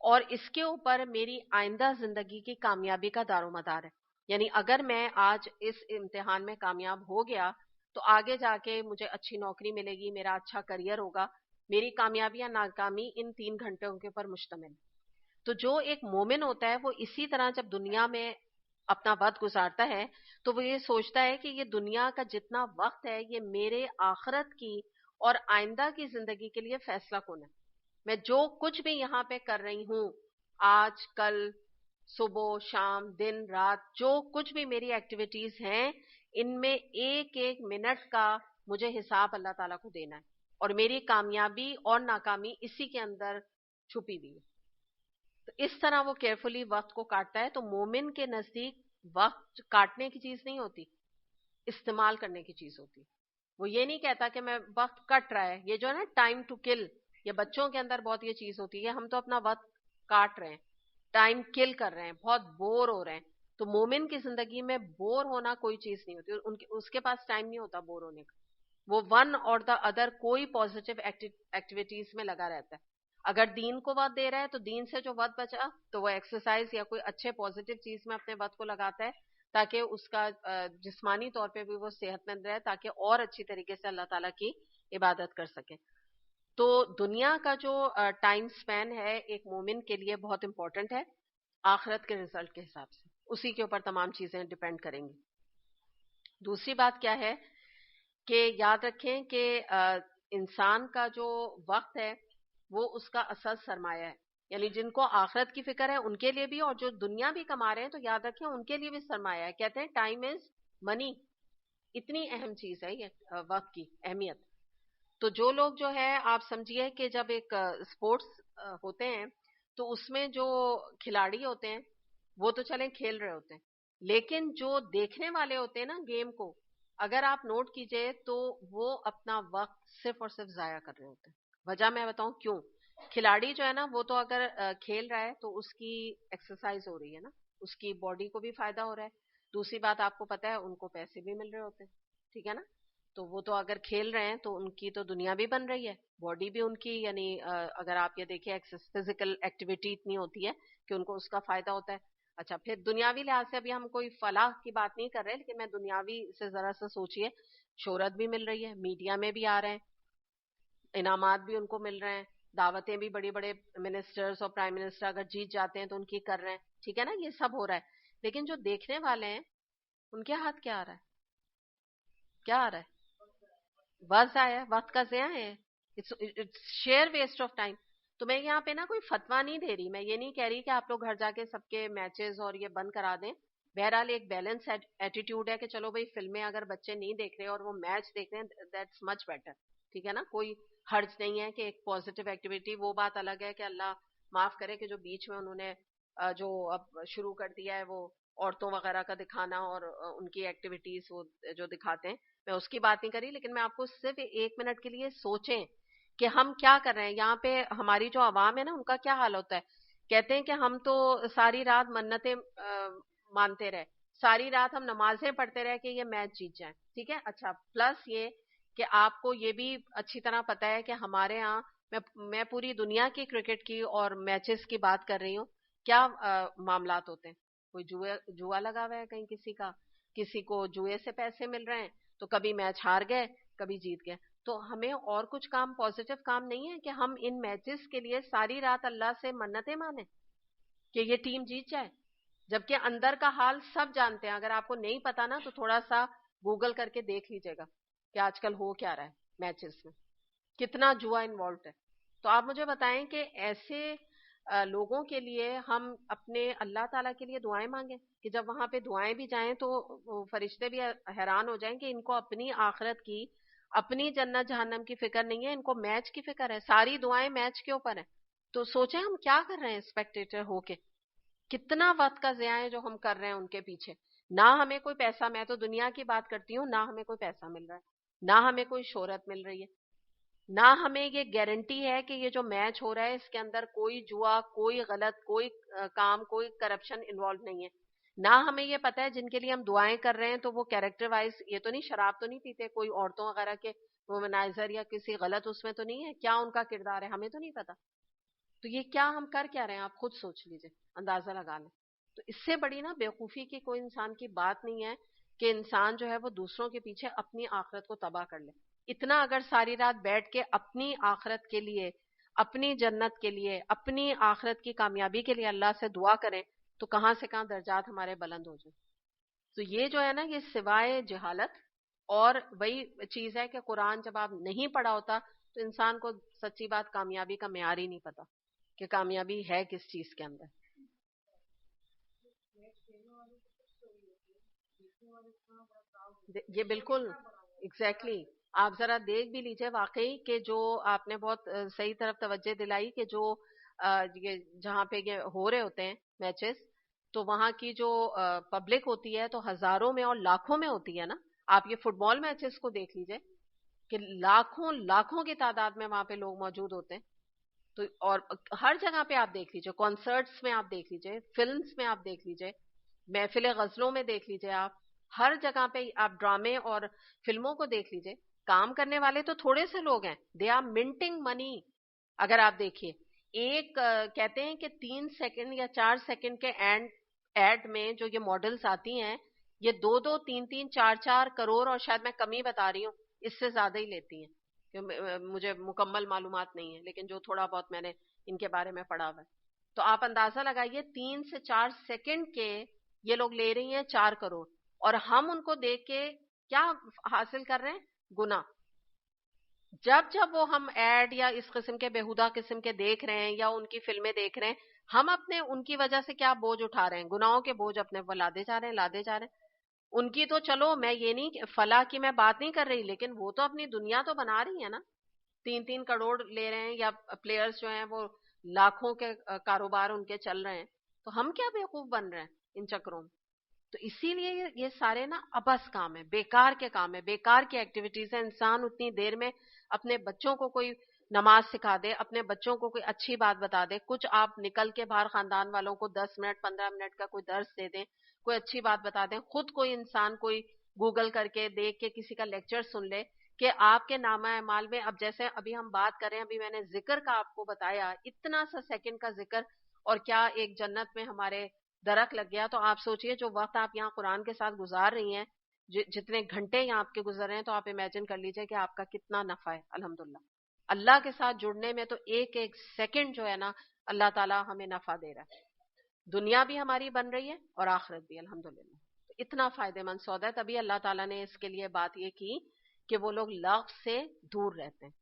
اور اس کے اوپر میری آئندہ زندگی کی کامیابی کا دار و مدار ہے. یعنی اگر میں آج اس امتحان میں کامیاب ہو گیا تو آگے جا کے مجھے اچھی نوکری ملے گی, میرا اچھا کریئر ہوگا. میری کامیابی یا ناکامی ان 3 گھنٹوں کے اوپر مشتمل. تو جو ایک مومن ہوتا ہے وہ اسی طرح جب دنیا میں اپنا وقت گزارتا ہے تو وہ یہ سوچتا ہے کہ یہ دنیا کا جتنا وقت ہے یہ میرے آخرت کی اور آئندہ کی زندگی کے لیے فیصلہ کن ہے. میں جو کچھ بھی یہاں پہ کر رہی ہوں, آج کل صبح شام دن رات, جو کچھ بھی میری ایکٹیویٹیز ہیں, ان میں ایک ایک منٹ کا مجھے حساب اللہ تعالیٰ کو دینا ہے, اور میری کامیابی اور ناکامی اسی کے اندر چھپی ہوئی ہے. تو اس طرح وہ کیئرفلی وقت کو کاٹتا ہے. تو مومن کے نزدیک وقت کاٹنے کی چیز نہیں ہوتی, استعمال کرنے کی چیز ہوتی. وہ یہ نہیں کہتا کہ میں وقت کٹ رہا ہے, یہ جو ہے نا ٹائم ٹو کل, یہ بچوں کے اندر بہت یہ چیز ہوتی ہے, ہم تو اپنا وقت کاٹ رہے ہیں, ٹائم کل کر رہے ہیں, بہت بور ہو رہے ہیں. تو مومن کی زندگی میں بور ہونا کوئی چیز نہیں ہوتی, اس کے پاس ٹائم نہیں ہوتا بور ہونے کا. وہ ون اور دا ادر کوئی پازیٹیو ایکٹیویٹیز میں لگا رہتا ہے. اگر دین کو وقت دے رہا ہے تو دین سے جو وقت بچا تو وہ ایکسرسائز یا کوئی اچھے پازیٹیو چیز میں اپنے وقت کو لگاتا ہے, تاکہ اس کا جسمانی طور پہ بھی وہ صحت مند رہے, تاکہ اور اچھی طریقے سے اللہ تعالیٰ کی عبادت کر سکے. تو دنیا کا جو ٹائم سپین ہے ایک مومن کے لیے بہت امپورٹنٹ ہے, آخرت کے رزلٹ کے حساب سے اسی کے اوپر تمام چیزیں ڈیپینڈ کریں گی. دوسری بات کیا ہے کہ یاد رکھیں کہ انسان کا جو وقت ہے وہ اس کا اصل سرمایہ ہے. یعنی جن کو آخرت کی فکر ہے ان کے لیے بھی, اور جو دنیا بھی کما رہے ہیں تو یاد رکھیں ان کے لیے بھی سرمایہ ہے. کہتے ہیں ٹائم از منی, اتنی اہم چیز ہے یہ وقت کی اہمیت. تو جو لوگ جو ہے آپ سمجھیے کہ جب ایک اسپورٹس ہوتے ہیں تو اس میں جو کھلاڑی ہوتے ہیں وہ تو چلیں کھیل رہے ہوتے ہیں, لیکن جو دیکھنے والے ہوتے ہیں نا گیم کو, اگر آپ نوٹ کیجئے تو وہ اپنا وقت صرف اور صرف ضائع کر رہے ہوتے ہیں. وجہ میں بتاؤں کیوں. کھلاڑی جو ہے نا وہ تو اگر کھیل رہا ہے تو اس کی ایکسرسائز ہو رہی ہے نا, اس کی باڈی کو بھی فائدہ ہو رہا ہے. دوسری بات آپ کو پتا ہے ان کو پیسے بھی مل رہے ہوتے ہیں, ٹھیک ہے نا. تو وہ تو اگر کھیل رہے ہیں تو ان کی تو دنیا بھی بن رہی ہے, باڈی بھی ان کی, یعنی اگر آپ یہ دیکھیں فزیکل ایکٹیویٹی اتنی ہوتی ہے کہ ان کو اس کا فائدہ ہوتا ہے. اچھا پھر دنیاوی لحاظ سے ابھی ہم کوئی فلاح کی بات نہیں کر رہے, لیکن میں دنیاوی سے ذرا سا سوچئے, شہرت بھی مل رہی ہے, میڈیا میں بھی آ رہے ہیں, انعامات بھی ان کو مل رہے ہیں, دعوتیں بھی بڑی بڑے منسٹرز اور پرائم منسٹر اگر جیت جاتے ہیں تو ان کی کر رہے ہیں, ٹھیک ہے نا, یہ سب ہو رہا ہے. لیکن جو دیکھنے والے ہیں ان کے ہاتھ کیا آ رہا ہے, کیا آ رہا ہے, وقت ضائع, وقت کا ضیاع ہے, شیئر ویسٹ آف ٹائم. تو میں یہاں پہ نا کوئی فتوا نہیں دے رہی, میں یہ نہیں کہہ رہی کہ آپ لوگ گھر جا کے سب کے میچز اور یہ بند کرا دیں. بہرحال ایک بیلنس ایٹیٹیوڈ ہے کہ چلو بھائی فلمیں اگر بچے نہیں دیکھ رہے اور وہ میچ دیکھ رہے ہیں, دیٹس مچ بیٹر, ٹھیک ہے نا. کوئی حرج نہیں ہے کہ ایک پازیٹیو ایکٹیویٹی, وہ بات الگ ہے کہ اللہ معاف کرے کہ جو بیچ میں انہوں نے جو اب شروع کر دیا ہے وہ عورتوں وغیرہ کا دکھانا اور ان کی ایکٹیویٹیز وہ جو دکھاتے ہیں, میں اس کی بات نہیں کری. لیکن میں آپ کو صرف 1 منٹ کے لیے سوچیں کہ ہم کیا کر رہے ہیں یہاں پہ. ہماری جو عوام ہے نا ان کا کیا حال ہوتا ہے, کہتے ہیں کہ ہم تو ساری رات منتیں مانتے رہے, ساری رات ہم نمازیں پڑھتے رہے کہ یہ میچ جیت جائیں, ٹھیک ہے. اچھا پلس یہ کہ آپ کو یہ بھی اچھی طرح پتا ہے کہ ہمارے ہاں, میں پوری دنیا کی کرکٹ کی اور میچز کی بات کر رہی ہوں, کیا معاملات ہوتے ہیں. کوئی جوا لگا ہوا ہے کہیں کسی کا, کسی کو جوئے سے پیسے مل رہے ہیں, تو کبھی میچ ہار گئے کبھی جیت گئے. تو ہمیں اور کچھ کام پازیٹیو کام نہیں ہے کہ ہم ان میچز کے لیے ساری رات اللہ سے منتیں مانیں کہ یہ ٹیم جیت جائے, جبکہ اندر کا حال سب جانتے ہیں. اگر آپ کو نہیں پتا نا تو تھوڑا سا گوگل کر کے دیکھ لیجیے گا کہ آج کل ہو کیا رہا ہے میچز میں, کتنا جوا انوالوڈ ہے. تو آپ مجھے بتائیں کہ ایسے لوگوں کے لیے ہم اپنے اللہ تعالیٰ کے لیے دعائیں مانگیں کہ جب وہاں پہ دعائیں بھی جائیں تو فرشتے بھی حیران ہو جائیں کہ ان کو اپنی آخرت کی, اپنی جنت جہنم کی فکر نہیں ہے, ان کو میچ کی فکر ہے, ساری دعائیں میچ کے اوپر ہیں. تو سوچیں ہم کیا کر رہے ہیں اسپیکٹیٹر ہو کے, کتنا وقت کا ضیاع ہے جو ہم کر رہے ہیں ان کے پیچھے. نہ ہمیں کوئی پیسہ, میں تو دنیا کی بات کرتی ہوں, نہ ہمیں کوئی پیسہ مل رہا ہے, نہ ہمیں کوئی شہرت مل رہی ہے, نہ ہمیں یہ گارنٹی ہے کہ یہ جو میچ ہو رہا ہے اس کے اندر کوئی جوا, کوئی غلط, کوئی کام, کوئی کرپشن انوالو نہیں ہے. نہ ہمیں یہ پتا ہے جن کے لیے ہم دعائیں کر رہے ہیں تو وہ کیریکٹر وائز یہ تو نہیں, شراب تو نہیں پیتے, کوئی عورتوں وغیرہ کے وومنائزر یا کسی غلط اس میں تو نہیں ہے, کیا ان کا کردار ہے ہمیں تو نہیں پتا. تو یہ کیا ہم کر کیا رہے ہیں, آپ خود سوچ لیجئے, اندازہ لگا لیں. تو اس سے بڑی نا بیوقوفی کی کوئی انسان کی بات نہیں ہے کہ انسان جو ہے وہ دوسروں کے پیچھے اپنی آخرت کو تباہ کر لے. اتنا اگر ساری رات بیٹھ کے اپنی آخرت کے لیے, اپنی جنت کے لیے, اپنی آخرت کی کامیابی کے لیے اللہ سے دعا کریں تو کہاں سے کہاں درجات ہمارے بلند ہو جائیں. تو یہ جو ہے نا یہ سوائے جہالت اور وہی چیز ہے کہ قرآن جب آپ نہیں پڑھا ہوتا تو انسان کو سچی بات کامیابی کا معیار ہی نہیں پتا کہ کامیابی ہے کس چیز کے اندر. یہ بالکل ایگزیکٹلی آپ ذرا دیکھ بھی لیجئے واقعی کہ جو آپ نے بہت صحیح طرف توجہ دلائی کہ جو یہ جہاں پہ یہ ہو رہے ہوتے ہیں میچز، تو وہاں کی جو پبلک ہوتی ہے تو ہزاروں میں اور لاکھوں میں ہوتی ہے نا. آپ یہ فٹ بال میچز کو دیکھ لیجئے کہ لاکھوں لاکھوں کی تعداد میں وہاں پہ لوگ موجود ہوتے ہیں. تو اور ہر جگہ پہ آپ دیکھ لیجئے، کانسرٹس میں آپ دیکھ لیجئے، فلمز میں آپ دیکھ لیجئے، محفل غزلوں میں دیکھ لیجئے، آپ ہر جگہ پہ آپ ڈرامے اور فلموں کو دیکھ لیجئے. کام کرنے والے تو تھوڑے سے لوگ ہیں، دے آر منٹنگ منی. اگر آپ دیکھیے ایک کہتے ہیں کہ 3 سیکنڈ یا 4 سیکنڈ کے ایڈ میں جو یہ ماڈلز آتی ہیں یہ 2-2 3-3 4-4 کروڑ، اور شاید میں کمی بتا رہی ہوں، اس سے زیادہ ہی لیتی ہیں. مجھے مکمل معلومات نہیں ہے لیکن جو تھوڑا بہت میں نے ان کے بارے میں پڑھا ہوا ہے. تو آپ اندازہ لگائیے 3 سے 4 سیکنڈ کے یہ لوگ لے رہی ہیں 4 کروڑ، اور ہم ان کو دیکھ کے کیا حاصل کر رہے ہیں؟ گناہ. جب جب وہ ہم ایڈ یا اس قسم کے بیہودہ قسم کے دیکھ رہے ہیں یا ان کی فلمیں دیکھ رہے ہیں، ہم اپنے ان کی وجہ سے کیا بوجھ اٹھا رہے ہیں؟ گناہوں کے بوجھ اپنے وہ لادے جا رہے ہیں، لادے جا رہے ہیں. ان کی تو چلو میں یہ نہیں فلاح کی میں بات نہیں کر رہی، لیکن وہ تو اپنی دنیا تو بنا رہی ہیں نا. 3-3 کروڑ لے رہے ہیں، یا پلیئرز جو ہیں وہ لاکھوں کے کاروبار ان کے چل رہے ہیں. تو ہم کیا بیوقوف بن رہے ہیں ان چکروں میں؟ تو اسی لیے یہ سارے نا ابس کام ہے، بیکار کے کام ہے، بیکار کی ایکٹیویٹیز ہیں. انسان اتنی دیر میں اپنے بچوں کو کوئی نماز سکھا دے، اپنے بچوں کو کوئی اچھی بات بتا دے، کچھ آپ نکل کے باہر خاندان والوں کو 10 منٹ 15 منٹ کا کوئی درس دے دیں، کوئی اچھی بات بتا دیں، خود کوئی انسان کوئی گوگل کر کے دیکھ کے کسی کا لیکچر سن لے کہ آپ کے نامہ اعمال میں. اب جیسے ابھی ہم بات کر رہے ہیں، ابھی میں نے ذکر کا آپ کو بتایا، اتنا سا سیکنڈ کا ذکر، اور کیا ایک جنت میں ہمارے درخت لگ گیا. تو آپ سوچئے جو وقت آپ یہاں قرآن کے ساتھ گزار رہی ہیں، جتنے گھنٹے یہاں آپ کے گزر رہے ہیں، تو آپ امیجن کر لیجئے کہ آپ کا کتنا نفع ہے. الحمدللہ اللہ کے ساتھ جڑنے میں تو ایک ایک سیکنڈ جو ہے نا اللہ تعالیٰ ہمیں نفع دے رہا ہے. دنیا بھی ہماری بن رہی ہے اور آخرت بھی الحمدللہ. اتنا فائدہ مند سودا ہے. تبھی اللہ تعالیٰ نے اس کے لیے بات یہ کی کہ وہ لوگ لغو سے دور رہتے ہیں.